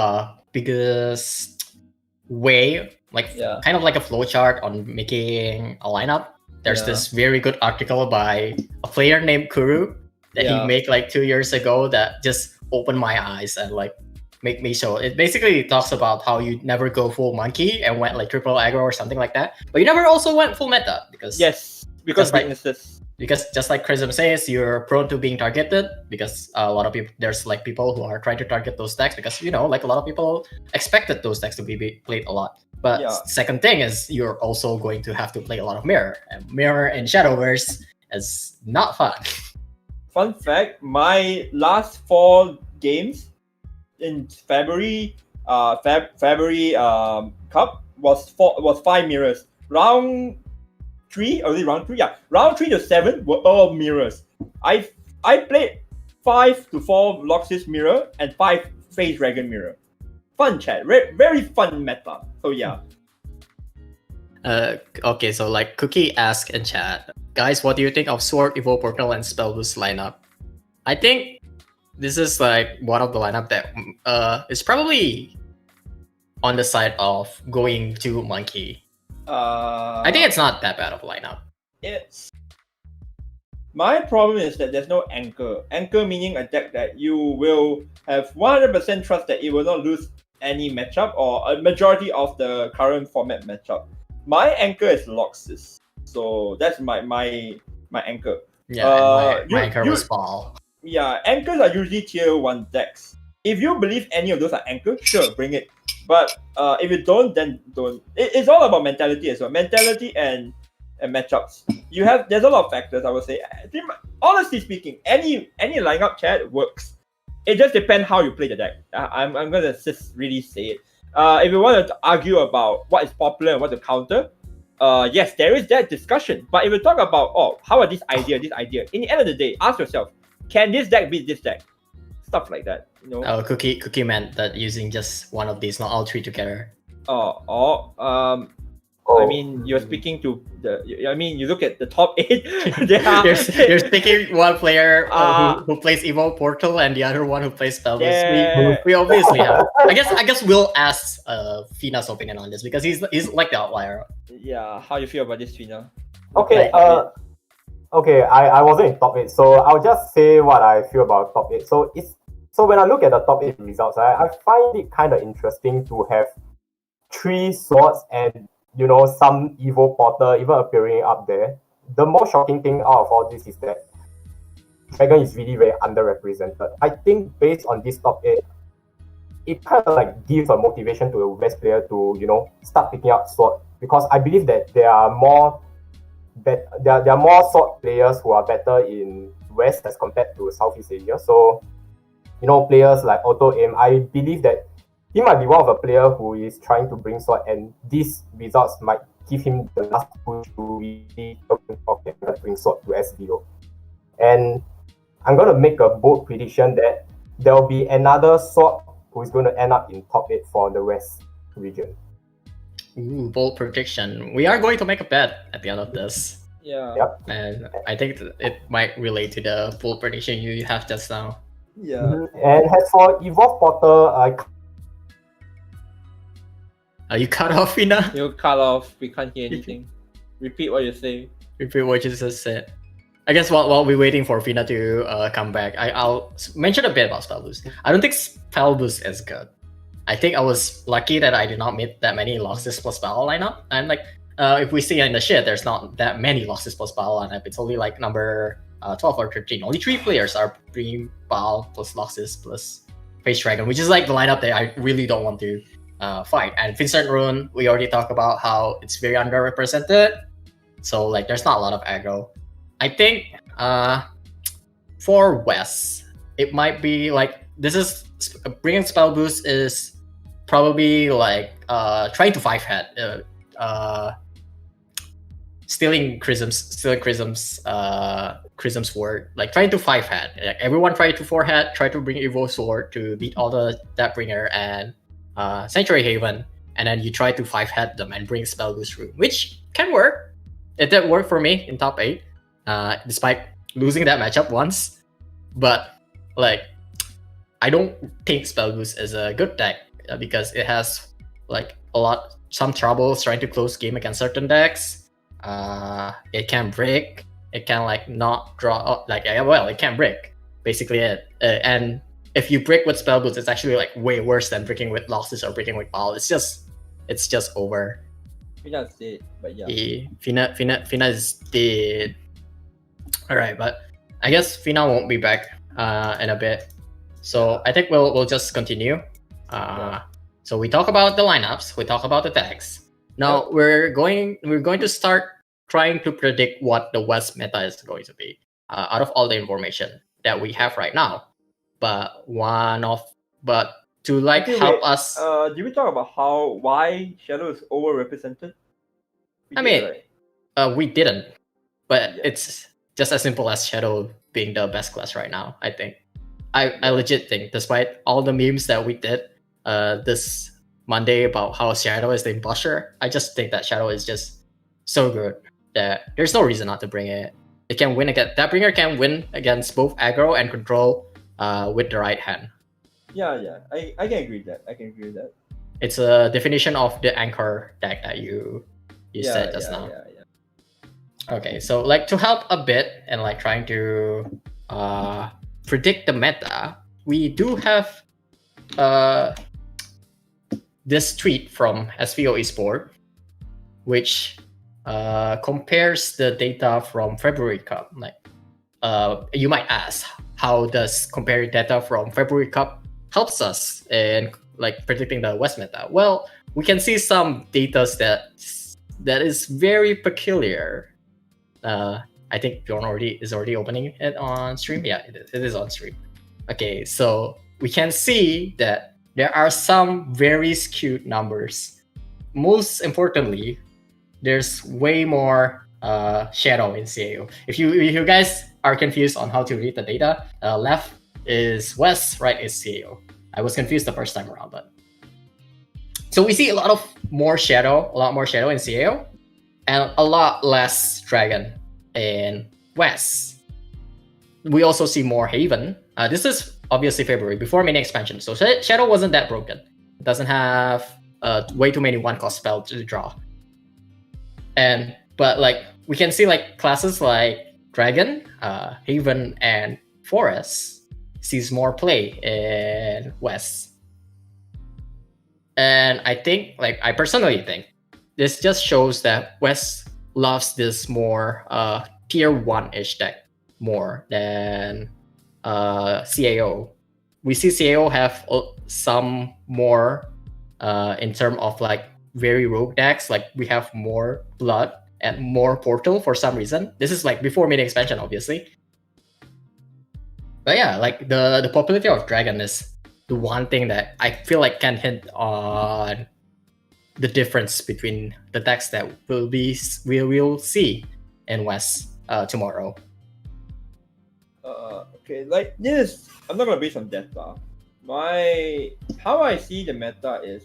way, kind of like a flowchart on making a lineup. There's this very good article by a player named Kuru that he made like 2 years ago that just opened my eyes and like make me show. It basically talks about how you never go full monkey and went like triple aggro or something like that, but you never also went full meta because weaknesses. Because just like Crisome says, you're prone to being targeted because a lot of people, there's like people who are trying to target those decks because like a lot of people expected those decks to be played a lot. But second thing is you're also going to have to play a lot of mirror, and mirror in Shadowverse is not fun. Fun fact: my last 4 games in February Cup was 5 mirrors. Round 3 to 7 were all mirrors. I played 5 to 4 Loxus mirror and 5 Phase Dragon mirror. Fun chat, very fun meta. So yeah. Okay, so like Cookie asked in chat, guys, what do you think of Sword, Evo Portal, and Spellboost lineup? I think this is like one of the lineup that is probably on the side of going to monkey. I think it's not that bad of a lineup. My problem is that there's no anchor. Anchor meaning a deck that you will have 100% trust that it will not lose any matchup or a majority of the current format matchup. My anchor is Loxus, so that's my anchor. Yeah, my anchor was Ball. Yeah, anchors are usually tier 1 decks. If you believe any of those are anchors, sure, bring it. But if you don't, then don't. It's all about mentality as well. Mentality and matchups. There's a lot of factors, I would say. Honestly speaking, any lineup chat works. It just depends how you play the deck. I'm gonna just really say it. If you want to argue about what is popular and what to counter, yes, there is that discussion. But if you talk about how are this idea, in the end of the day, ask yourself, can this deck beat this deck? Stuff like that, Cookie meant that using just one of these, not all 3 together. I mean, you're speaking to you look at the top 8. You're speaking one player who plays Evo Portal and the other one who plays Spellboost. Yeah. We obviously have. I guess we'll ask Fina's opinion on this because he's like the outlier. Yeah, how you feel about this, Fina? Okay. Okay. I wasn't in top 8, so I'll just say what I feel about top 8. So when I look at the top 8 results, I find it kind of interesting to have 3 swords and some Evo Porter even appearing up there. The most shocking thing out of all this is that Dragon is really very underrepresented. I think based on this top 8, it kind of like gives a motivation to a West player to start picking up sword, because I believe that there are more sword players who are better in West as compared to Southeast Asia. So players like Auto Aim, I believe that he might be one of the players who is trying to bring sword, and these results might give him the last push to really bring sword to SVO. And I'm going to make a bold prediction that there will be another sword who is going to end up in top 8 for the West region. Ooh, bold prediction. We are going to make a bet at the end of this. Yeah. Yep. And I think it might relate to the bold prediction you have just now. Yeah. And as for Evolve Portal, You cut off, Fina? You cut off. We can't hear anything. Repeat what you say. Repeat what you just said. I guess while we're waiting for Fina to come back, I'll mention a bit about Spell Boost. I don't think Spell Boost is good. I think I was lucky that I did not meet that many losses plus battle lineup. And like, if we see in the shit, there's not that many losses plus battle lineup. It's only like number 12 or 13. Only 3 players are bringing battle plus losses plus Face Dragon, which is like the lineup that I really don't want to fight. And Vincent Rune, we already talked about how it's very underrepresented. So like, there's not a lot of aggro. I think for West, it might be like, this is bringing Spell Boost is probably like trying to 5-head, stealing Crisome's word, like trying to 5-head. Like everyone try to 4-head, try to bring Evo Sword to beat all the Deathbringer and Sanctuary Haven, and then you try to 5-head them and bring Spell Boost Rune, which can work. It did work for me in top 8, despite losing that matchup once. But like, I don't think Spell Boost is a good deck because it has like some troubles trying to close game against certain decks. It can break. It can like not draw. It can break. Basically it. And if you break with Spell Boost, it's actually like way worse than breaking with losses or breaking with Ball. It's just over. Fina's dead, but yeah. Fina is dead. Alright, but I guess Fina won't be back in a bit. So I think we'll just continue. So we talk about the lineups, we talk about the decks. Now we're going to start trying to predict what the West meta is going to be out of all the information that we have right now. But to like help us. Did we talk about why Shadow is overrepresented? We didn't, but it's just as simple as Shadow being the best class right now. I think. I legit think, despite all the memes that we did this Monday about how Shadow is the imposter, I just think that Shadow is just so good that there's no reason not to bring it. It can win against Deathbringer, can win against both aggro and control with the right hand. Yeah. I can agree with that. It's a definition of the anchor deck that you said just now. Yeah. Okay, so like to help a bit and like trying to predict the meta, we do have this tweet from SVO Esport, which compares the data from February Cup. Like, you might ask, how does comparing data from February Cup helps us in like predicting the West meta? Well, we can see some data that is very peculiar. I think Bjorn is already opening it on stream. Yeah, it is on stream. Okay, so we can see that there are some very skewed numbers. Most importantly, there's way more shadow in CAO. If you guys are confused on how to read the data, left is West, right is CAO. I was confused the first time around, but so we see a lot more shadow in CAO, and a lot less dragon in West. We also see more Haven. This is obviously February, before mini expansion, so Shadow wasn't that broken. It doesn't have way too many 1-cost spells to draw. But like we can see like classes like Dragon, Haven, and Forest sees more play in West. And I personally think this just shows that West loves this more tier 1-ish deck more than CAO. We see CAO have some more in terms of like very rogue decks. Like we have more blood and more portal for some reason. This is like before mini expansion, obviously. But yeah, like the popularity of Dragon is the one thing that I feel like can hint on the difference between the decks that we will see in West tomorrow. Okay, like this, I'm not gonna base on data. How I see the meta is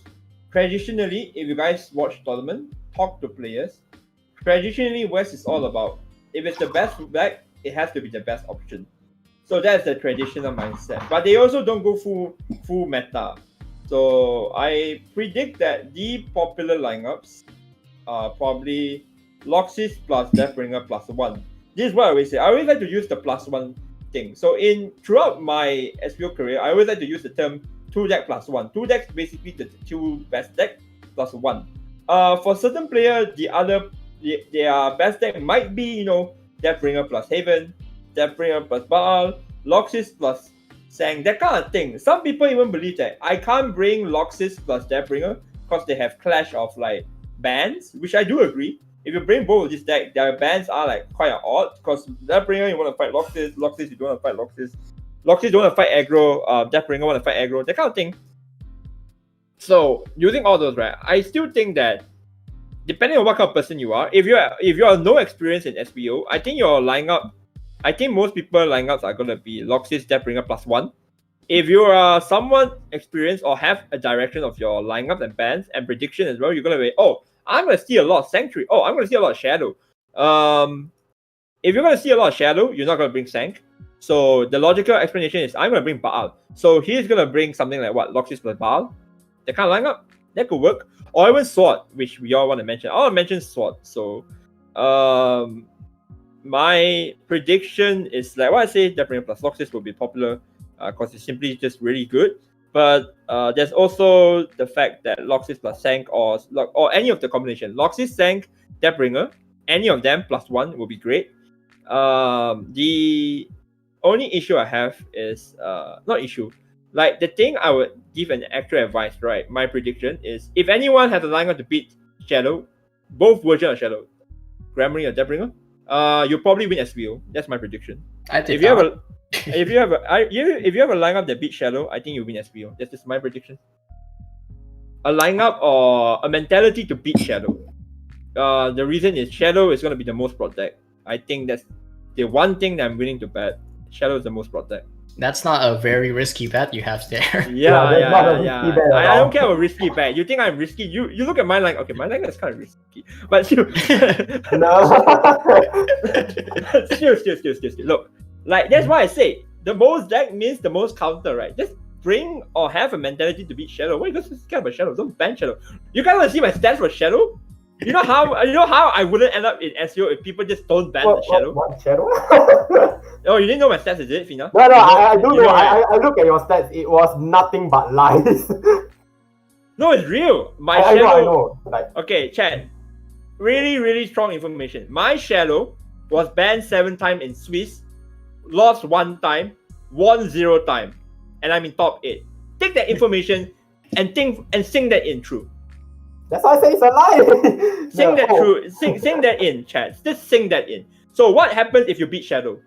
traditionally, if you guys watch tournament, talk to players, traditionally West is all about if it's the best deck, it has to be the best option. So that's the traditional mindset. But they also don't go full meta. So I predict that the popular lineups are probably Loxis plus Deathbringer plus 1. This is what I always say. I always like to use the plus 1 thing. So throughout my SPO career, I always like to use the term 2 deck plus 1. 2 decks basically the 2 best deck plus 1. For certain players, their best deck might be, Deathbringer plus Haven, Deathbringer plus Baal, Loxis plus Sang, that kind of thing. Some people even believe that I can't bring Loxis plus Deathbringer because they have clash of like bans, which I do agree. If you bring both of these decks, their bans are like quite odd because Deathbringer you want to fight Loxis, Loxis you don't want to fight Loxis, Loxis don't want to fight aggro, Deathbringer want to fight aggro, that kind of thing. So using all those, right, I still think that depending on what kind of person you are, if you have no experience in SPO, I think your lineup, I think most people lineups are gonna be Loxis, Deathbringer plus 1. If you are someone experienced or have a direction of your lineup and bans and prediction as well, you're gonna be, I'm gonna see a lot of Sanctuary. I'm gonna see a lot of Shadow. If you're gonna see a lot of Shadow, you're not gonna bring Sank. So the logical explanation is I'm gonna bring Baal. So he's gonna bring something like what, Loxis plus Baal? That kind of lineup, that could work. Or even Sword, which we all want to mention. I want to mention Sword. So my prediction is like what I say, Deathbringer plus Loxis will be popular because it's simply just really good. But there's also the fact that Loxis plus Sank or any of the combination, Loxis, Sank, Deathbringer, any of them plus 1 will be great. The only issue I have is not issue. Like the thing I would give an actual advice, right? My prediction is if anyone has a lineup to beat Shadow, both versions of Shadow, Grammary or Deathbringer, you'll probably win SVO. That's my prediction. If you have a lineup that beats Shadow, I think you win SVO. That's just my prediction. A lineup or a mentality to beat Shadow. The reason is Shadow is gonna be the most broad deck. I think that's the one thing that I'm willing to bet. Shadow is the most broad deck. That's not a very risky bet you have there. Not a risky bet at I don't all. care about risky bet. You think I'm risky? You look at my line. Okay, my line is kind of risky, but still. No. still. Look, like that's why I say the most deck means the most counter, right? Just bring or have a mentality to beat Shadow. Why you guys scared about Shadow? Don't ban Shadow. You guys want to see my stats for Shadow? You know how I wouldn't end up in SEO if people just don't ban the Shadow? What Shadow? Oh, you didn't know my stats, is it, Fina? No, I do know. I look at your stats. It was nothing but lies. No, it's real. My I Shadow. know. Like, okay, chat. Really, really strong information. My Shadow was banned 7 times in Swiss, lost 1 time, won 0 time, and I'm in top 8. Take that information and sing that in true. that's why I say it's a lie. Sing that true. Sing that in, chat. Just sing that in. So what happens if you beat Shadow?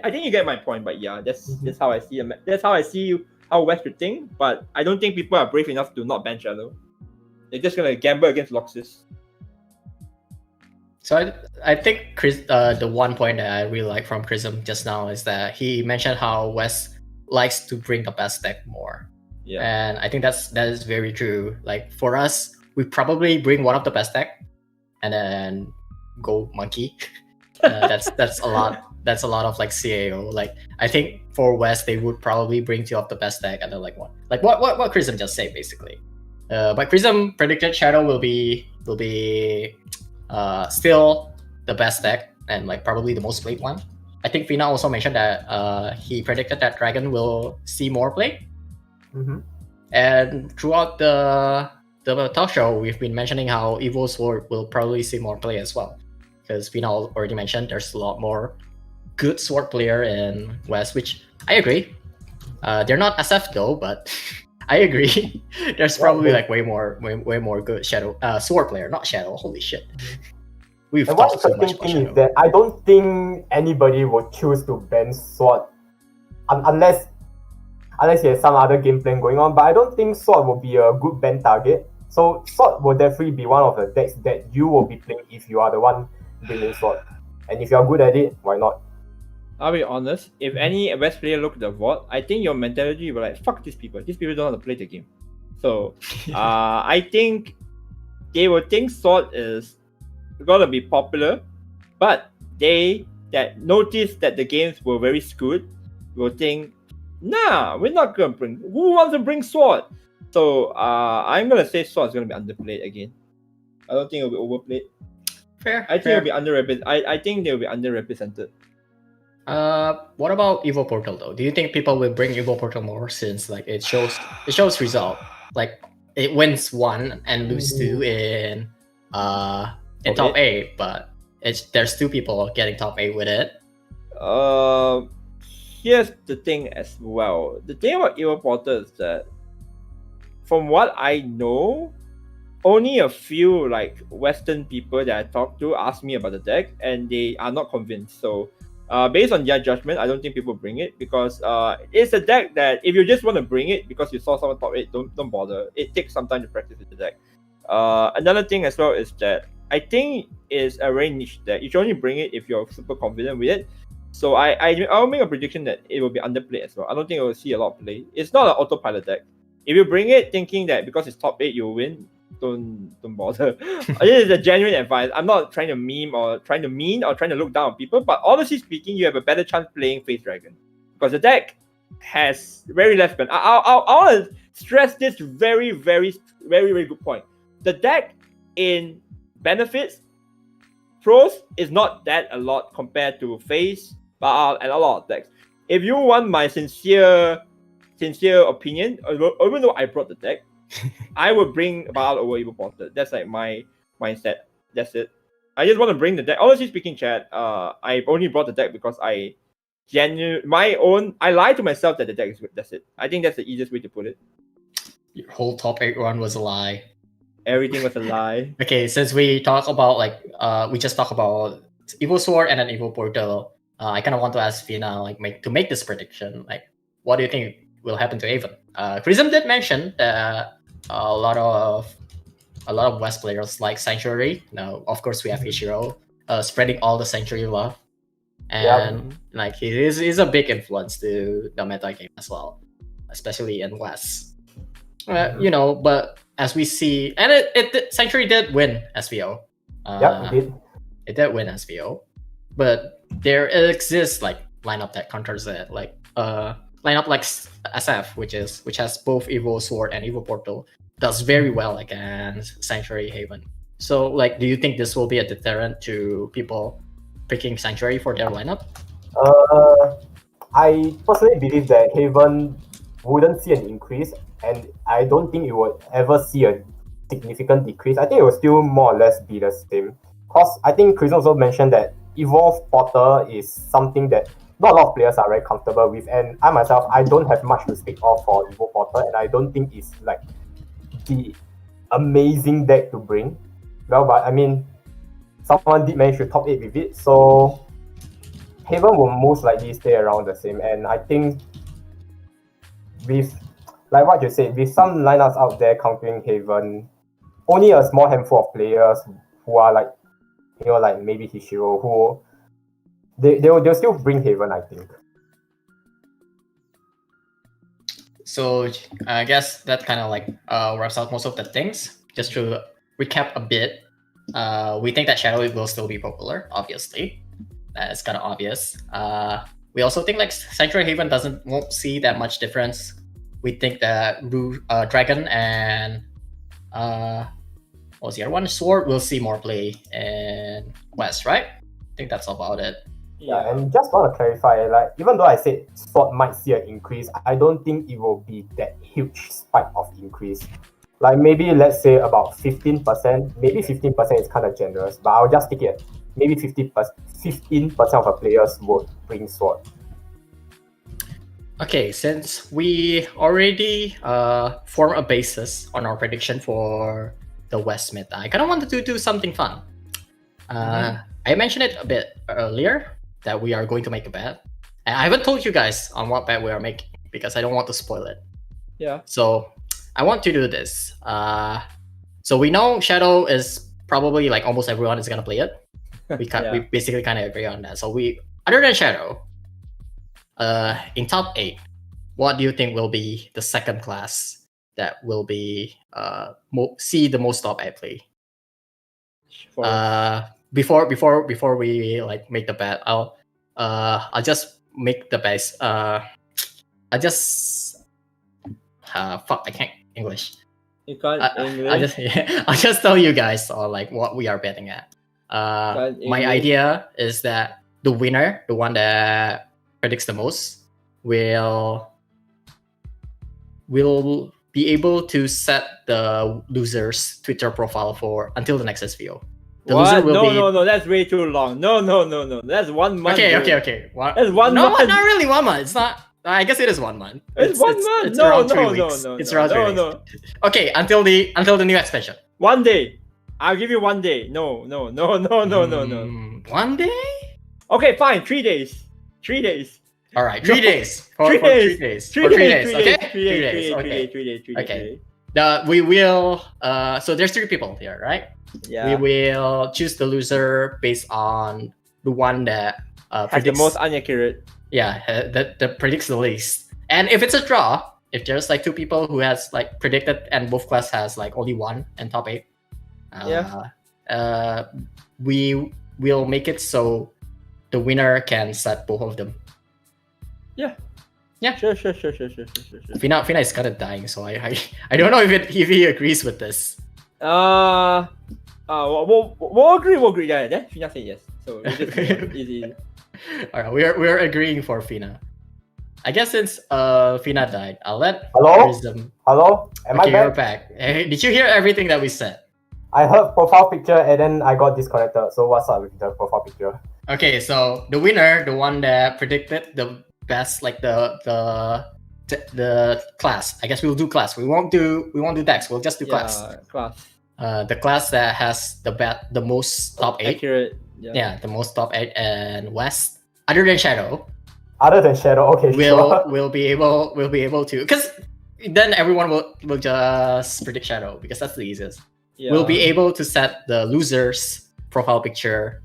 I think you get my point, but yeah, that's how I see it. That's how I see how West should think. But I don't think people are brave enough to not ban Shadow. They're just gonna gamble against Loxis. So I think the one point that I really like from Crisome just now is that he mentioned how West likes to bring the best deck more. Yeah. And I think that is very true. Like for us, we probably bring one of the best deck, and then go monkey. That's a lot. That's a lot of like CAO. Like I think for West, they would probably bring 2 of the best deck, and then like one. Like what Crisome just said basically. But Crisome predicted Shadow will be still the best deck and like probably the most played one. I think Fina also mentioned that he predicted that Dragon will see more play. Mm-hmm. And throughout the talk show, we've been mentioning how Evo Sword will probably see more play as well. Because Fina already mentioned there's a lot more good sword player in West, which I agree. They're not SF though, but I agree. There's probably like way more good shadow sword player, not shadow. Holy shit. We've And one talked so much interesting about thing is shadow. that I don't think anybody would choose to ban Sword unless he has some other game plan going on. But I don't think Sword will be a good ban target. So Sword will definitely be one of the decks that you will be playing if you are the one bringing Sword. And if you are good at it, why not? I'll be honest, if any West player look at the VOD, I think your mentality will like, fuck these people. These people don't know how to play the game. So I think they will think Sword is gonna be popular, but they that notice that the games were very skewed will think, nah, we're not gonna bring. Who wants to bring sword? So I'm gonna say sword is gonna be underplayed again. I don't think it'll be overplayed. Fair. I think it'll be underrepresented. I think they'll be underrepresented. What about Evo Portal though? Do you think people will bring Evo Portal more since like it shows result? Like it wins 1 and lose 2 in top 8, but there's 2 people getting top 8 with it. Here's the thing as well. The thing about Evo Portal is that, from what I know, only a few like Western people that I talk to ask me about the deck, and they are not convinced. So, based on their judgment, I don't think people bring it because it's a deck that if you just want to bring it because you saw someone top 8, don't bother. It takes some time to practice with the deck. Another thing as well is that I think it's a very niche deck. You should only bring it if you're super confident with it. So I'll make a prediction that it will be underplayed as well. I don't think it will see a lot of play. It's not an autopilot deck. If you bring it thinking that because it's top 8 you'll win, don't bother. This is a genuine advice. I'm not trying to meme or trying to mean or trying to look down on people, but honestly speaking, you have a better chance playing Face Dragon because the deck has very less benefit. I want to stress this very, very, very, very good point. The deck in benefits, pros is not that a lot compared to Face and a lot of decks. If you want my sincere opinion, even though I brought the deck, I would bring Baal over Evo Portal. That's like my mindset. That's it. I just want to bring the deck. Honestly speaking, chat, I only brought the deck because I lied to myself that the deck is good. That's it. I think that's the easiest way to put it. Your whole top 8 run was a lie. Everything was a lie. Okay, since we talk about we just talked about Evo Sword and then Evo Portal, I kind of want to ask Fina to make this prediction. Like, what do you think will happen to Avon? Crisome did mention that a lot of West players like Sanctuary. Now, of course, we have Ichiro spreading all the Sanctuary love, and he's a big influence to the meta game as well, especially in West. But as we see, and Sanctuary did win SVO. It did. It did win SVO, but there exists lineup that counters it, lineup like SF, which has both Evo Sword and Evo Portal, does very well against Sanctuary Haven. So, do you think this will be a deterrent to people picking Sanctuary for their lineup? I personally believe that Haven wouldn't see an increase, and I don't think it would ever see a significant decrease. I think it will still more or less be the same. Because I think Crisome also mentioned that Evolve Portal is something that not a lot of players are very comfortable with, and I myself, I don't have much to speak of for Evo Portal, and I don't think it's the amazing deck to bring. Well, but I mean, someone did manage to top 8 with it, so Haven will most likely stay around the same. And I think with, like what you said, with some lineups out there countering Haven, only a small handful of players who are maybe Hishiro, who they'll still bring Haven, I think. So I guess that kind of wraps out most of the things. Just to recap a bit, we think that Shadow will still be popular, obviously. That's kind of obvious. We also think Sanctuary Haven won't see that much difference. We think that Dragon and what was the other one? Sword will see more play in West, right? I think that's about it. Yeah, and just want to clarify, even though I said Sword might see an increase, I don't think it will be that huge spike of increase. Maybe let's say about 15%. Maybe 15% is kind of generous, but I'll just take it. Maybe 15% of the players would bring Sword. Okay, since we already formed a basis on our prediction for the West meta, I kind of wanted to do something fun. I mentioned it a bit earlier that we are going to make a bet. And I haven't told you guys on what bet we are making because I don't want to spoil it. Yeah. So I want to do this. So we know Shadow is probably almost everyone is gonna play it. We basically kind of agree on that. So other than Shadow, in top 8, what do you think will be the second class that will be see the most top 8 play? Before we make the bet, I'll just make the base. I can't English. You can't English. I'll just tell you guys like what we are betting at. Can't My English. idea is that the winner, the one that predicts the most, will be able to set the loser's Twitter profile for until the next SVO. The What? loser will be... No, that's way too long. No. That's 1 month. Okay. That's 1 no, month. not really 1 month. It's not. I guess it is 1 month. It's 1 month. It's No. around 3 weeks. It's around 3 weeks. Okay, until the new expansion. 1 day. I'll give you 1 day. No. 1 day? Okay, fine. 3 days. 3 days. All right, 3 days. For 3 days. 3 days. 3 For 3 days. days. 3 Okay. days. 3 days. Okay. 3 days. Okay. We will. So there's 3 people here, right? Yeah. We will choose the loser based on the one that Has the predicts most inaccurate. Yeah, that predicts the least. And if it's a draw, if there's like 2 people who has like predicted and both class has like only 1 and top 8, we will make it so the winner can set both of them. Yeah. Sure. Fina is kind of dying, so I don't know if he agrees with this. We'll agree. Yeah, Fina say yes. So it's just easy. All right, we're agreeing for Fina. I guess since Fina died, I'll let Hello? Crisome. Hello? Am Okay, I you're back? back. Hey, did you hear everything that we said? I heard profile picture and then I got disconnected. So what's up with the profile picture? Okay, so the winner, the one that predicted the best, like the class. I guess we'll do class. We won't do decks. We'll just do class. Class. The class that has the most top 8. Accurate. Yeah, the most top 8 and West. Other than Shadow, Other than Shadow, okay, sure. we'll be able to, because then everyone will just predict Shadow because that's the easiest. Yeah. We'll be able to set the loser's profile picture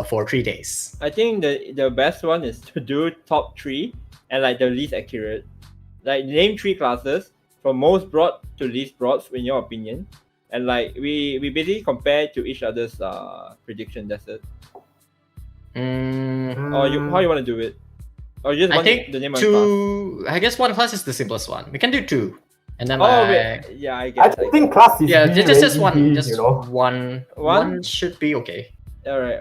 for 3 days. I think the best one is to do top 3 and like the least accurate. Like name 3 classes from most broad to least broad in your opinion. And like we basically compare to each other's prediction. That's it. Or how you want to do it? Or you just I want think the name of 2. I guess 1 class is the simplest one. We can do 2, and then I guess. I think class is really, just one. really, Just you know. one should be okay. All right.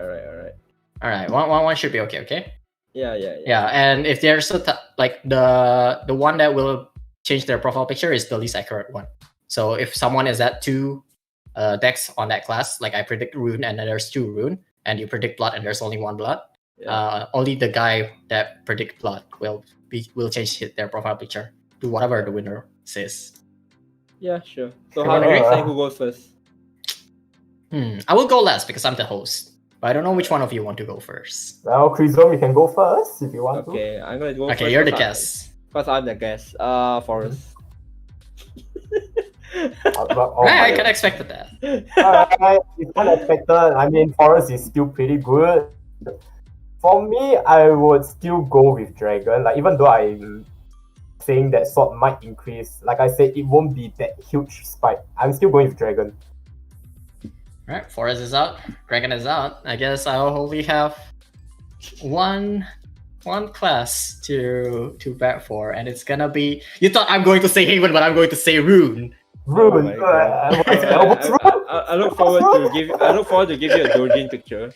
All right, one should be okay. Okay. Yeah. And if there's like the one that will change their profile picture is the least accurate one. So if someone is at 2 decks on that class, like I predict rune and then there's 2 rune, and you predict blood and there's only 1 blood, only the guy that predict blood will change their profile picture to whatever the winner says. Yeah, sure. So how do you say who goes first? I will go last because I'm the host. But I don't know which one of you want to go first. Well, Crisome, you can go first if you want to. Okay, I'm gonna go first. Okay, you're the guest. Because I'm the guest. Forest. I can expect that. Alright, it's unexpected. I mean, Forest is still pretty good. For me, I would still go with Dragon. Like, even though I'm saying that sword might increase, like I said, it won't be that huge spike. I'm still going with Dragon. Alright, Forest is out, Dragon is out. I guess I'll only have one class to bet for, and it's gonna be. You thought I'm going to say Haven, but I'm going to say Rune. Rune. I look forward to give you a Dojin picture.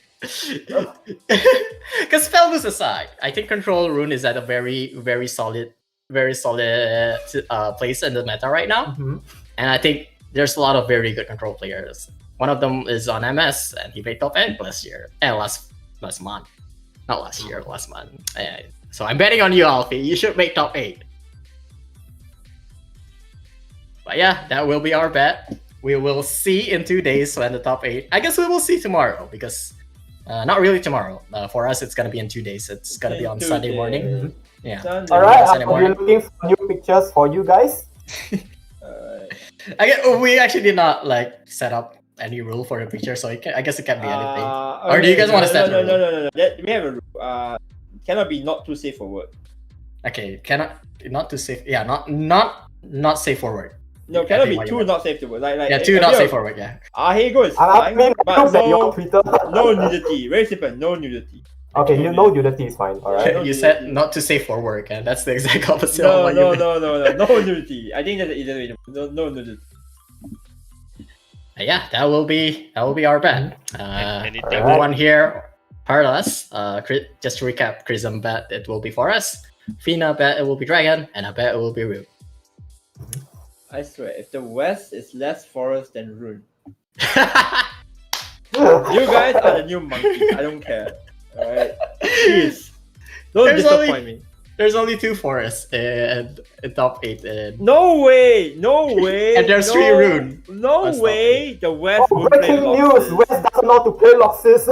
Because spellboost aside, I think Control Rune is at a very solid place in the meta right now, and I think there's a lot of very good control players. One of them is on MS, and he made top 8 last year, and last month, not last year, last month. So I'm betting on you, Alfie. You should make top 8. But yeah, that will be our bet. We will see in 2 days when the top 8. I guess we will see tomorrow because not really tomorrow. For us, it's gonna be in 2 days. It's gonna be on Sunday morning. Yeah. Alright, I'll be looking for new pictures for you guys. We actually did not like set up any rule for the picture, so I guess it can be anything. Okay, or do you guys want to set a rule? No. We have a rule. Cannot be not too safe for work. Okay, not too safe. Yeah, not safe for work. No, cannot be too not safe to work. Like too not safe for work. Yeah. Here goes. I mean, but your Twitter. no nudity. Very simple. No nudity. Okay, no nudity is fine. All right. no You said nudity. not to say for work, and that's the exact opposite of No, what no, you meant. no nudity. I think that's the easier way. No nudity. Yeah, that will be our bet. Anything. Everyone here heard us. Just to recap, Crisome bet it will be Forest, Fina bet it will be Dragon, and I bet it will be Rune. I swear, if the West is less forest than Rune, Mm-hmm. you guys are the new monkeys. I don't care. Alright? Please. Don't There's disappoint me. There's only 2 Forests in top 8. And No way! No way! And there's no, 3 Rune. No I'll stop way! The West Oh, won't play breaking news! Loxus. West doesn't know how to play Loxus.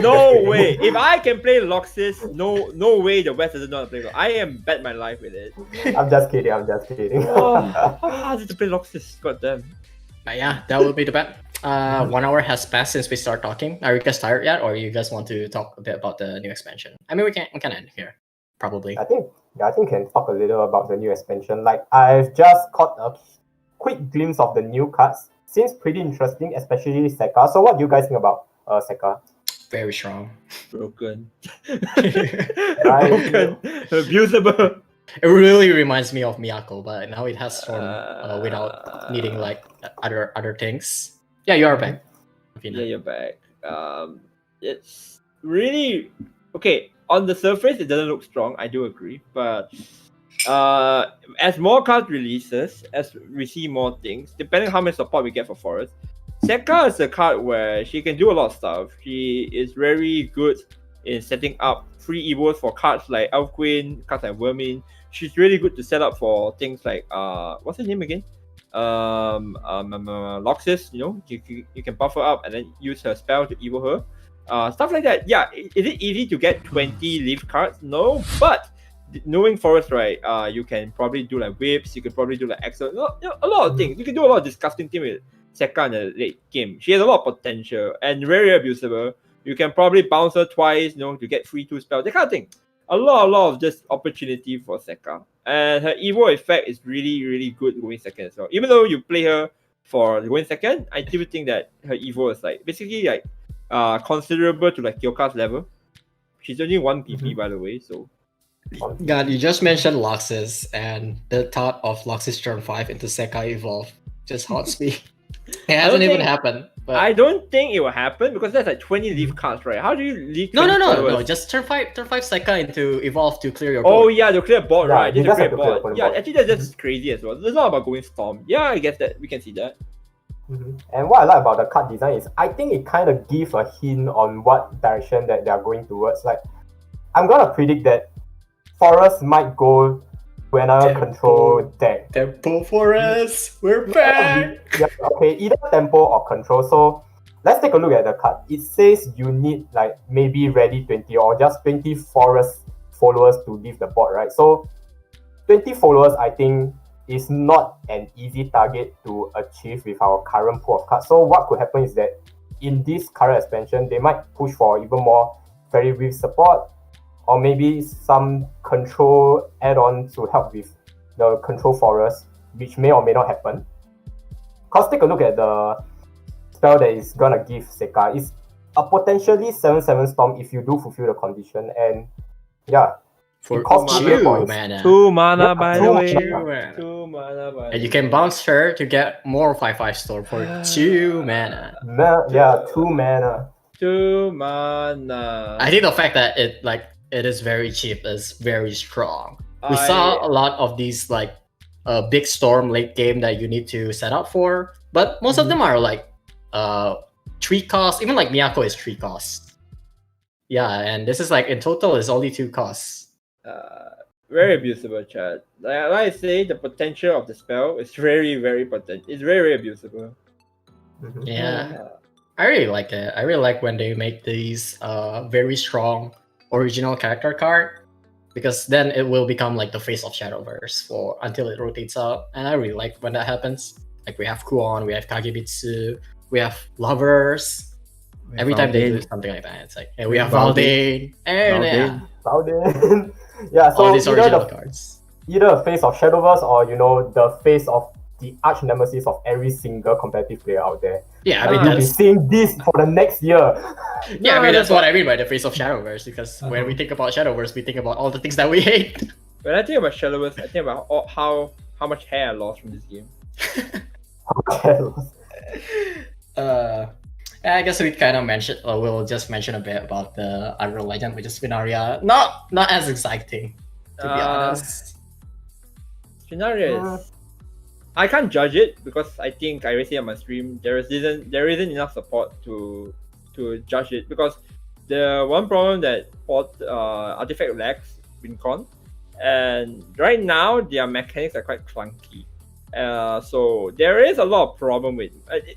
No way! If I can play Loxus, no way the West doesn't know how to play Loxus. I am bet my life with it. I'm just kidding. Oh, how hard is it to play Loxus? God damn. But yeah, that will be the bet. 1 hour has passed since we start talking. Are you guys tired yet, or you guys want to talk a bit about the new expansion? I mean, we can end here, probably. I think we can talk a little about the new expansion. Like, I've just caught a quick glimpse of the new cards. Seems pretty interesting, especially Sekka. So what do you guys think about Sekka? Very strong. Broken. Right. Broken. Abusable. It really reminds me of Miyako, but now it has Storm without needing like other things. Yeah, you are back. Yeah, you're back. It's really okay. On the surface, it doesn't look strong. I do agree, but as more cards releases, as we see more things, depending on how much support we get for Forest, Sekka is a card where she can do a lot of stuff. She is very good in setting up free evos for cards like Elf Queen, cards like Vermin. She's really good to set up for things like what's her name again? Loxus. You know, you can buff her up and then use her spell to evo her. Stuff like that. Yeah, is it easy to get 20 leaf cards? No, but knowing Forest, right, you can probably do like whips, you can probably do like excellent, a lot of things. You can do a lot of disgusting things with Sekka in the late game. She has a lot of potential and very abusable. You can probably bounce her twice, you know, to get free 2 spells, that kind of thing. A lot of just opportunity for Sekka. And her evo effect is really good going second as well. Even though you play her for going second, I still think that her evo is like basically like considerable to like Kyoka's level. She's only 1 PP by the way, so God, you just mentioned Loxus, and the thought of Loxus turn 5 into Sekka evolve just haunts me. It hasn't even happened. But I don't think it will happen because that's like 20 leaf cards, right? How do you leave? No. Just turn 5 Sekka into evolve to clear your board. board. Oh yeah, to clear board, Yeah, right? you Just to just clear have to board. clear Yeah, board. actually that's just crazy as well. It's not about going storm. Yeah, I guess that we can see that. And what I like about the card design is I think it kind of gives a hint on what direction that they are going towards. Like, I'm gonna predict that Forest might go to another control deck. Tempo Forest, we're back. Yeah, okay, either tempo or control. So let's take a look at the card. It says you need like maybe ready 20 or just 20 Forest followers to leave the board, right? So 20 followers, I think, is not an easy target to achieve with our current pool of cards. So what could happen is that in this current expansion, they might push for even more Fairy Reef support, or maybe some control add-on to help with the control forest, which may or may not happen. Because take a look at the spell that is gonna give Sekka. It's a potentially 7/7 storm if you do fulfill the condition, and yeah. For it costs 2 points. mana. 2 mana Yeah, by two the way. mana. 2 mana by And you can bounce her to get more 5/5 storm for 2 mana. 2 mana. 2 mana. I think the fact that it is very cheap is very strong. We saw a lot of these like big storm late game that you need to set up for, but most of them are like 3 costs. Even like Miyako is 3 costs. Yeah, and this is like in total is only 2 costs. Very abusable, Chad. Like I say, the potential of the spell is very potent. It's very abusable. Yeah. I really like it. I really like when they make these very strong original character card, because then it will become like the face of Shadowverse for until it rotates out, and I really like when that happens. Like we have Kuon, we have Kagebitsu, we have Lovers. Every time they do something like that, it's like, and we have Valdane, and yeah, Valdane. Yeah, so all these original cards. Either a face of Shadowverse or the face of the arch nemesis of every single competitive player out there. Yeah, I mean You'll be that's seeing this for the next year. yeah, I No, mean that's that's what I mean by the face of Shadowverse, because when we Uh-huh. think about Shadowverse, we think about all the things that we hate. When I think about Shadowverse, I think about how much hair I lost from this game. I guess we kind of mentioned, or we'll just mention a bit about the Unreal Legend, which is Finaria. Not as exciting, to be honest. Scenario is I can't judge it because I think I already said on my stream there isn't enough support to judge it, because the one problem that Artifact lacks WinCon, and right now their mechanics are quite clunky. So there is a lot of problem with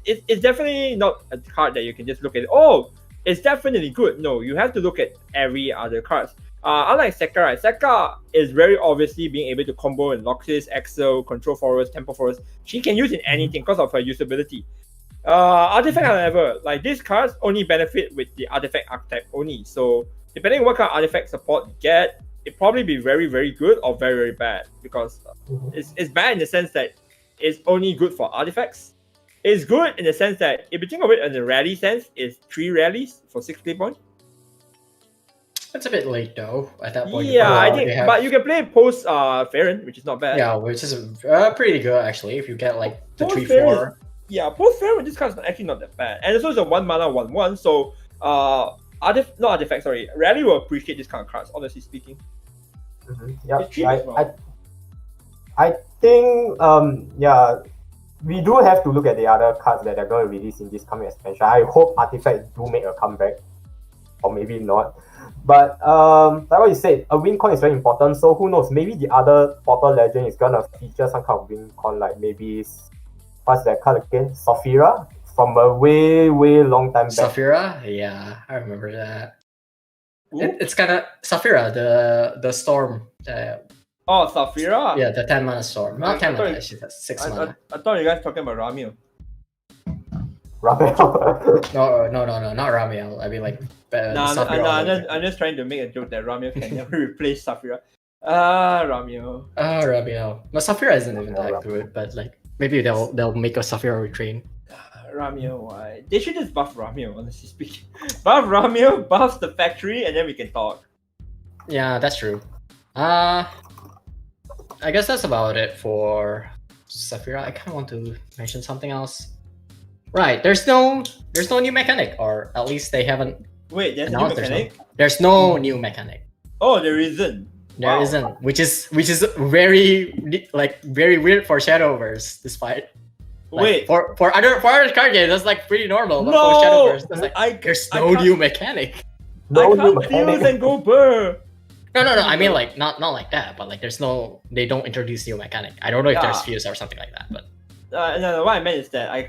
it's definitely not a card that you can just look at. Oh, it's definitely good. No, you have to look at every other cards. Unlike Sekka, right? Sekka is very obviously being able to combo in Loxis, Exo, Control Forest, Tempo Forest. She can use in anything because of her usability. Artifact, however, like these cards only benefit with the Artifact archetype only. So depending on what kind of Artifact support you get, it probably be very, very good or very, very bad, because it's bad in the sense that it's only good for artifacts. It's good in the sense that if you think of it in the rally sense, it's 3 rallies for 6 play points. It's a bit late though at that point. Yeah, I They think, have- but you can play post Farron, which is not bad. yeah, which is pretty good actually. If you get like the Post 3/4. Yeah, post Farron, this card is actually not that bad, and it's also a 1 mana 1/1. So Rally will appreciate this kind of cards, honestly speaking. Yeah, It's cheap as well. I think we do have to look at the other cards that are going to release in this coming expansion. I hope Artifact do make a comeback, or maybe not. But like what you said, a WinCon is very important. So who knows? Maybe the other Portal Legend is gonna feature some kind of WinCon, like maybe what's that card again? Saphira, from a way long time back. Saphira, yeah, I remember that. Who? It's kind of Saphira, the storm. Oh, Saphira? Yeah, the 10 mana storm. Not 10 mana, she's 6 I mana. thought you guys talking about Ramil. Raphael. No, not Ramiel. I mean, like, Saphira. I'm just trying to make a joke that Ramil can never replace Saphira. Ramil. Ramiel. No, Saphira isn't even that good, but like, maybe they'll make a Saphira retrain. Ramil, why? They should just buff Ramil, honestly speaking. Buff Ramil, buff the factory, and then we can talk. Yeah, that's true. I guess that's about it for Saphira. I kind of want to mention something else. Right, there's no new mechanic, or at least they haven't. Wait, there's a new announced mechanic? There's no new mechanic. Oh, there isn't. There Wow. isn't, which is very weird for Shadowverse, despite. Like, Wait. for other card games, that's like pretty normal. But No! for Shadowverse, that's like there's I no can't- new mechanic. No I new can't fuse mechanic. and go burr. No. I mean, like not like that, but like they don't introduce new mechanic. I don't know if there's Yeah. fuse or something like that, but No, what I meant is that I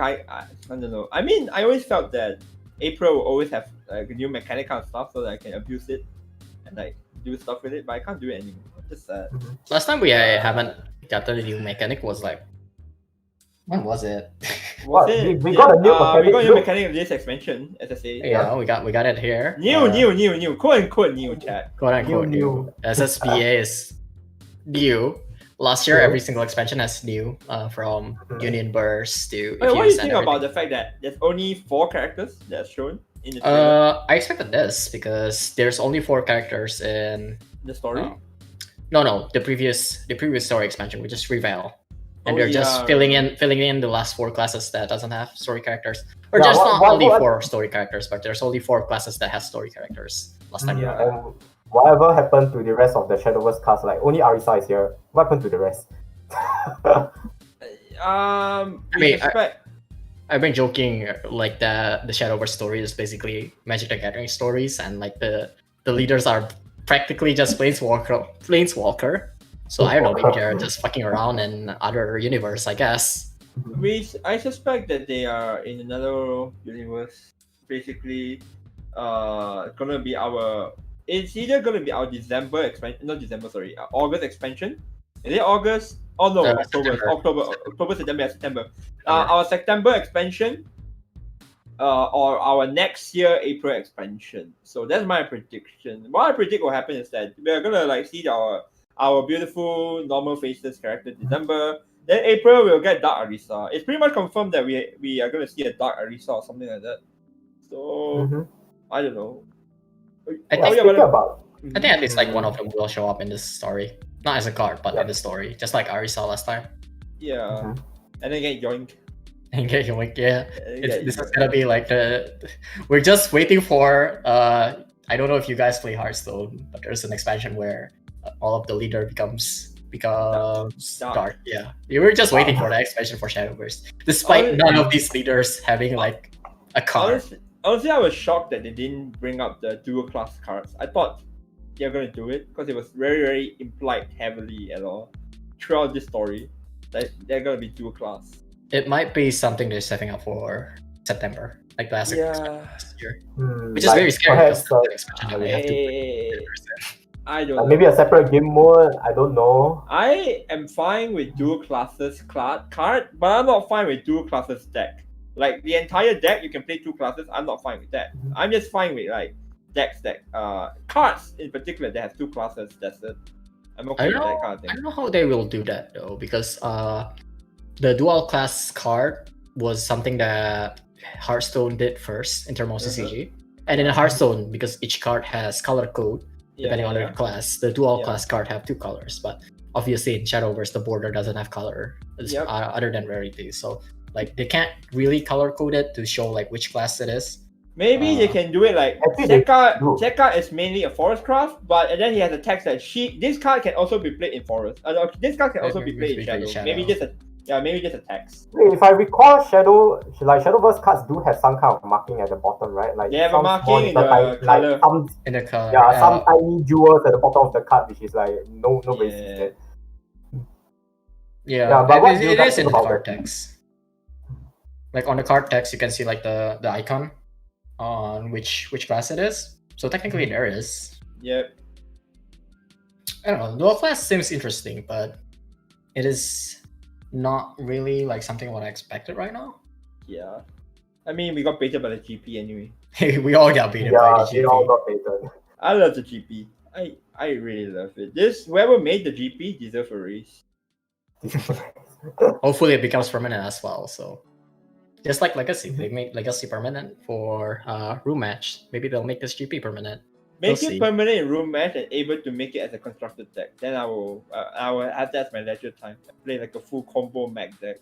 don't know. I mean, I always felt that April will always have like a new mechanic kind of stuff so that I can abuse it and like do stuff with it, but I can't do it anymore. Just sad. last time we haven't gotten a new mechanic was like, when was it? What? Was it? We got a new We got a new mechanic. mechanic of this expansion, SSA. Yeah, we got it here. New, quote unquote new, chat. Quote unquote New. new. SSBA is new. Last year, every single expansion has new, from Union Burst to. Wait, what do you Fuse and think about everything. the fact that there's only 4 characters that's shown in the trailer, I expected this because there's only 4 characters in. the story? No, the previous story expansion, which is Reveal, and Oh, they're just yeah. filling in the last 4 classes that doesn't have story characters, or Yeah, just what- not only what- 4 story characters, but there's only 4 classes that has story characters last time. Yeah. And whatever happened to the rest of the Shadowverse cast? Like only Arisa is here. What happened to the rest? We suspect. I've been joking like the Shadowverse story is basically Magic the Gathering stories, and like the leaders are practically just planeswalker. So I don't know, maybe they're just fucking around in other universe, I guess. I suspect that they are in another universe. Basically, gonna be our. It's either gonna be our December expansion, not December, sorry, August expansion. Is it August? Oh no, September. October, September, September. Our September expansion, or our next year April expansion. So that's my prediction. What I predict will happen is that we are gonna like see our beautiful normal faces character December. Then April we'll get Dark Arisa. It's pretty much confirmed that we are gonna see a Dark Arisa or something like that. So I don't know. I Yeah, think- speaking about I think at least like one of them will show up in this story. Not as a card, but in the story. Just like Arisa last time. Yeah. And then get yoinked. And get your link, yeah. Yeah, This is gonna be like we're just waiting for I don't know if you guys play Hearthstone, but there's an expansion where all of the leader becomes dark. Yeah. We were just waiting for the expansion for Shadowverse. Despite none of these leaders having like a card. Honestly, I was shocked that they didn't bring up the dual class cards. I thought they were gonna do it because it was very, very implied heavily at all throughout this story that they're gonna be dual class. It might be something they're setting up for September, like the last year. Which is like, very scary perhaps, because that's an expansion that we have to play. I don't like know. maybe a separate game mode. I don't know. I am fine with dual classes card, but I'm not fine with dual classes deck. Like the entire deck, you can play two classes. I'm not fine with that. I'm just fine with like decks that cards in particular that have two classes. That's it. I'm okay with that kind of thing. I don't know how they will do that though, because the dual class card was something that Hearthstone did first in terms of CCG, and in Hearthstone, because each card has color code depending on their class, the dual class card have two colors. But obviously in Shadowverse, the border doesn't have color other than rarity. So like they can't really color code it to show like which class it is. Maybe they can do it like Zeka is mainly a forest craft, but and then he has a text that this card can also be played in forest. This card can also be played in shadow. Maybe just a text. Wait, if I recall, Shadowverse cards do have some kind of marking at the bottom, right? Like they have a marking in the color. In the color. Yeah, some tiny jewels at the bottom of the card, which is like nobody sees it. Yeah, but what it is in the card text. Like on the card text, you can see like the icon on which class it is. So technically there is. Yep. I don't know. Dual class seems interesting, but it is not really like something what I expected right now. Yeah. I mean, we got baited by the GP anyway. We all got baited by the GP. We all got baited. I love the GP. I really love it. Whoever made the GP deserves a raise. Hopefully it becomes permanent as well. So just like Legacy, they made Legacy permanent for room match. Maybe they'll make this GP permanent. Make it permanent in room match and able to make it as a constructed deck. Then I will have that as my leisure time. Play like a full combo mech deck.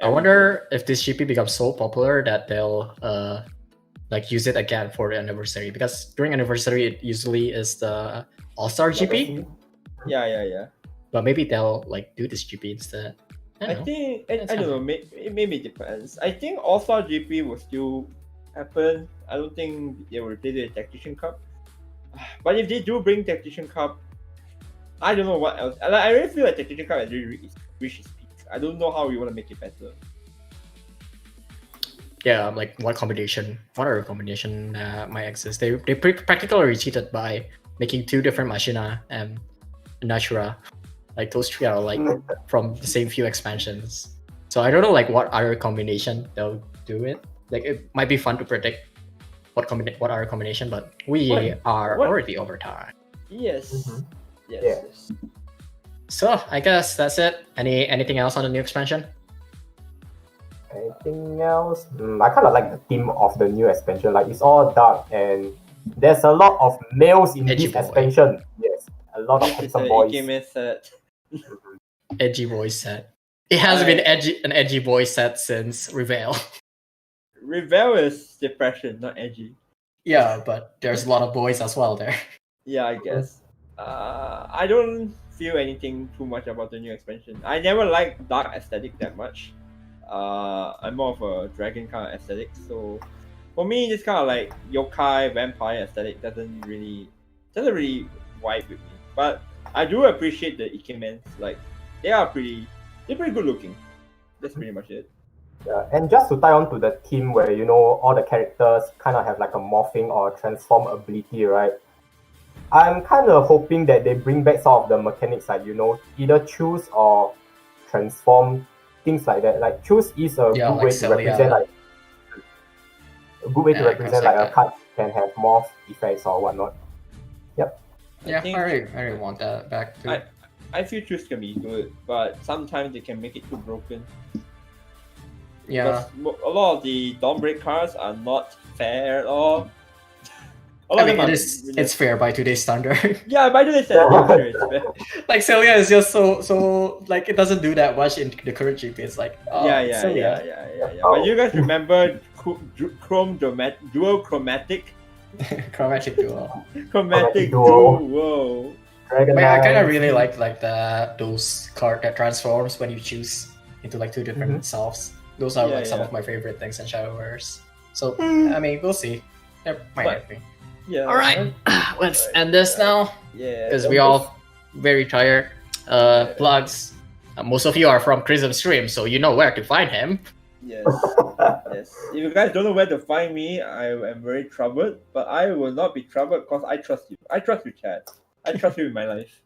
I wonder if this GP becomes so popular that they'll like use it again for the anniversary, because during anniversary it usually is the All-Star GP. Yeah. But maybe they'll like do this GP instead. I don't know. Maybe it depends. I think All-Star GP will still happen. I don't think they will replace the Tactician Cup. But if they do bring Tactician Cup, I don't know what else. I really feel like Tactician Cup has really reached its peak. I don't know how we want to make it better. Yeah, like what other combination might exist? They practically cheated by making two different Machina and Natura. Like those three are like from the same few expansions. So I don't know like what other combination they'll do it. Like it might be fun to predict what other combination, but we are already over time. Yes. Yes. Yeah. So I guess that's it. Anything else on the new expansion? Anything else? I kind of like the theme of the new expansion. Like it's all dark and there's a lot of males in Edgy this boy. expansion. Yes, a lot of handsome boys. Edgy boy set. It has been an edgy boy set since Reveal. Reveal is depression, not edgy. Yeah, but there's a lot of boys as well there. Yeah, I guess. I don't feel anything too much about the new expansion. I never liked dark aesthetic that much. I'm more of a dragon kind of aesthetic, so for me, this kind of like yokai vampire aesthetic doesn't really vibe with me. But I do appreciate the Ikemens. Like they're pretty good looking. That's pretty much it. Yeah, and just to tie on to the theme where all the characters kind of have like a morphing or transform ability, right? I'm kind of hoping that they bring back some of the mechanics, like either choose or transform, things like that. Like choose is a good way to represent like a card can have morph effects or whatnot. Yep. Yeah, I really want that back too. I feel truths can be good, but sometimes they can make it too broken. Yeah. Because a lot of the Dawnbreak cards are not fair at all. A lot I of mean, them are it's fair by today's standard. Yeah, by the way, I'm sure it's fair. Like Celia is just so like it doesn't do that much in the current GP. It's like Celia. Yeah. But you guys remember dual chromatic? Chromatic duo. Chromatic duo. duo. Dragon I mean, I kind of Knight. really like those card that transforms when you choose into like two different selves. Those are like some of my favorite things in Shadowverse. So I mean, we'll see. There might be. Yeah. All right, let's end this now. Yeah. Because we all very tired. Plugs. Most of you are from Crisome stream, so you know where to find him. Yes. Yes. If you guys don't know where to find me, I am very troubled. But I will not be troubled because I trust you. I trust you, Chad. I trust you with my life.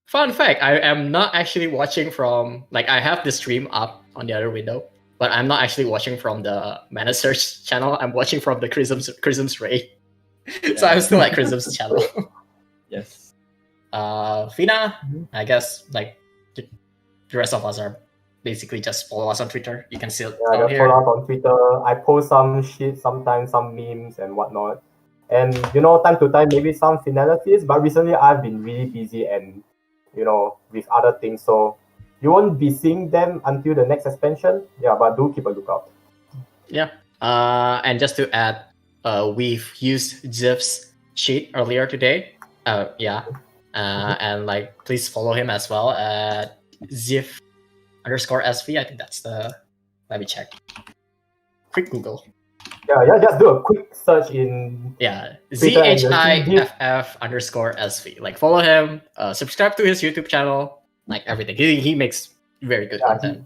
Fun fact: I am not actually watching from like I have the stream up on the other window, but I'm not actually watching from the MSxREIGN channel. I'm watching from the Crisome's Ray. So I'm still at Crisome's channel. Yes. Fina, I guess like the rest of us are basically just follow us on Twitter. You can see it down Just here. follow us on Twitter. I post some shit sometimes, some memes and whatnot. And you know, time to time, maybe some Finalys. But recently, I've been really busy and with other things. So you won't be seeing them until the next expansion. Yeah, but do keep a lookout. Yeah. And just to add, we've used Zif's sheet earlier today. And like please follow him as well at Zif_SV. I think that's the. Let me check. Quick Google. Yeah, just do a quick search in Twitter and ZHIFF_SV. Like follow him, subscribe to his YouTube channel, like everything. He makes very good content.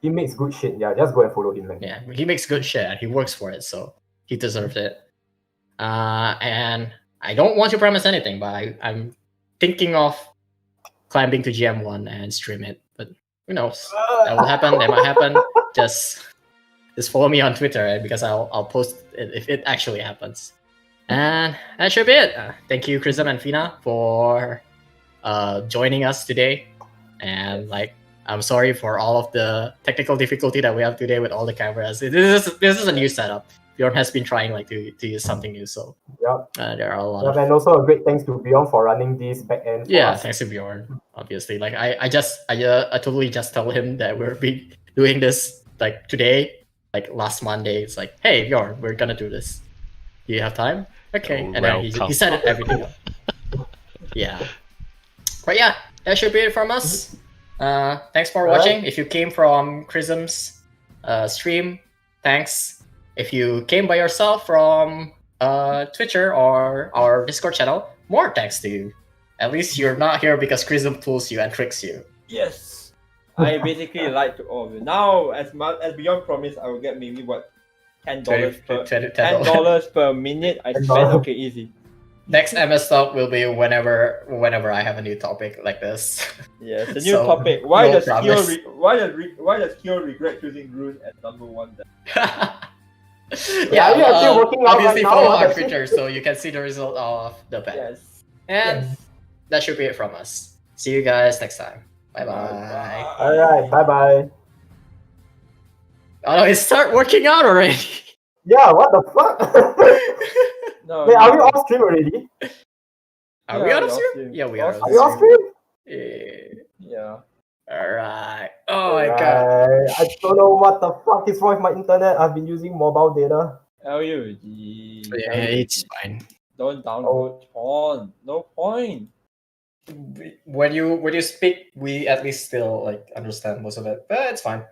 He makes good shit. Yeah, just go and follow him, man. Yeah, he makes good shit and he works for it, so he deserves it. And I don't want to promise anything, but I'm thinking of climbing to GM1 and stream it. But who knows? That will happen. That might happen. Just follow me on Twitter because I'll post it if it actually happens. And that should be it. Thank you, Crisome and Fina, for joining us today. And like, I'm sorry for all of the technical difficulty that we have today with all the cameras. This is a new setup. Bjorn has been trying like to use something new, so there are a lot. And also a great thanks to Bjorn for running this back end. Thanks to Bjorn. Obviously, like I totally just told him that we're be doing this like today, like last Monday. It's like, hey Bjorn, we're gonna do this. Do you have time? Okay, and then he set everything up. But yeah, that should be it from us. Thanks for watching. If you came from Crisome's stream, thanks. If you came by yourself from Twitter or our Discord channel, more thanks to you. At least you're not here because Crisome fools you and tricks you. Yes. I basically lied to all of you. Now, as Beyond promised, I will get maybe what $10 $10 per minute I spend. Okay, easy. Next MS Talk will be whenever I have a new topic like this. Yes, the new topic. Why does Kyo regret choosing Rune at number 1 then? Obviously follow our Twitter so you can see the result of the bet. Yes. And that should be it from us. See you guys next time. Bye-bye. Alright, bye-bye. Oh no, it start working out already. Yeah, what the fuck? No, wait, are we off stream already? Are we on stream? Yeah, we are. Are we off stream? Yeah. Alright. Oh my god. I don't know what the fuck is wrong with my internet. I've been using mobile data. LUG. Yeah, it's fine. Don't download porn. No point. When you speak, we at least still like understand most of it, but it's fine.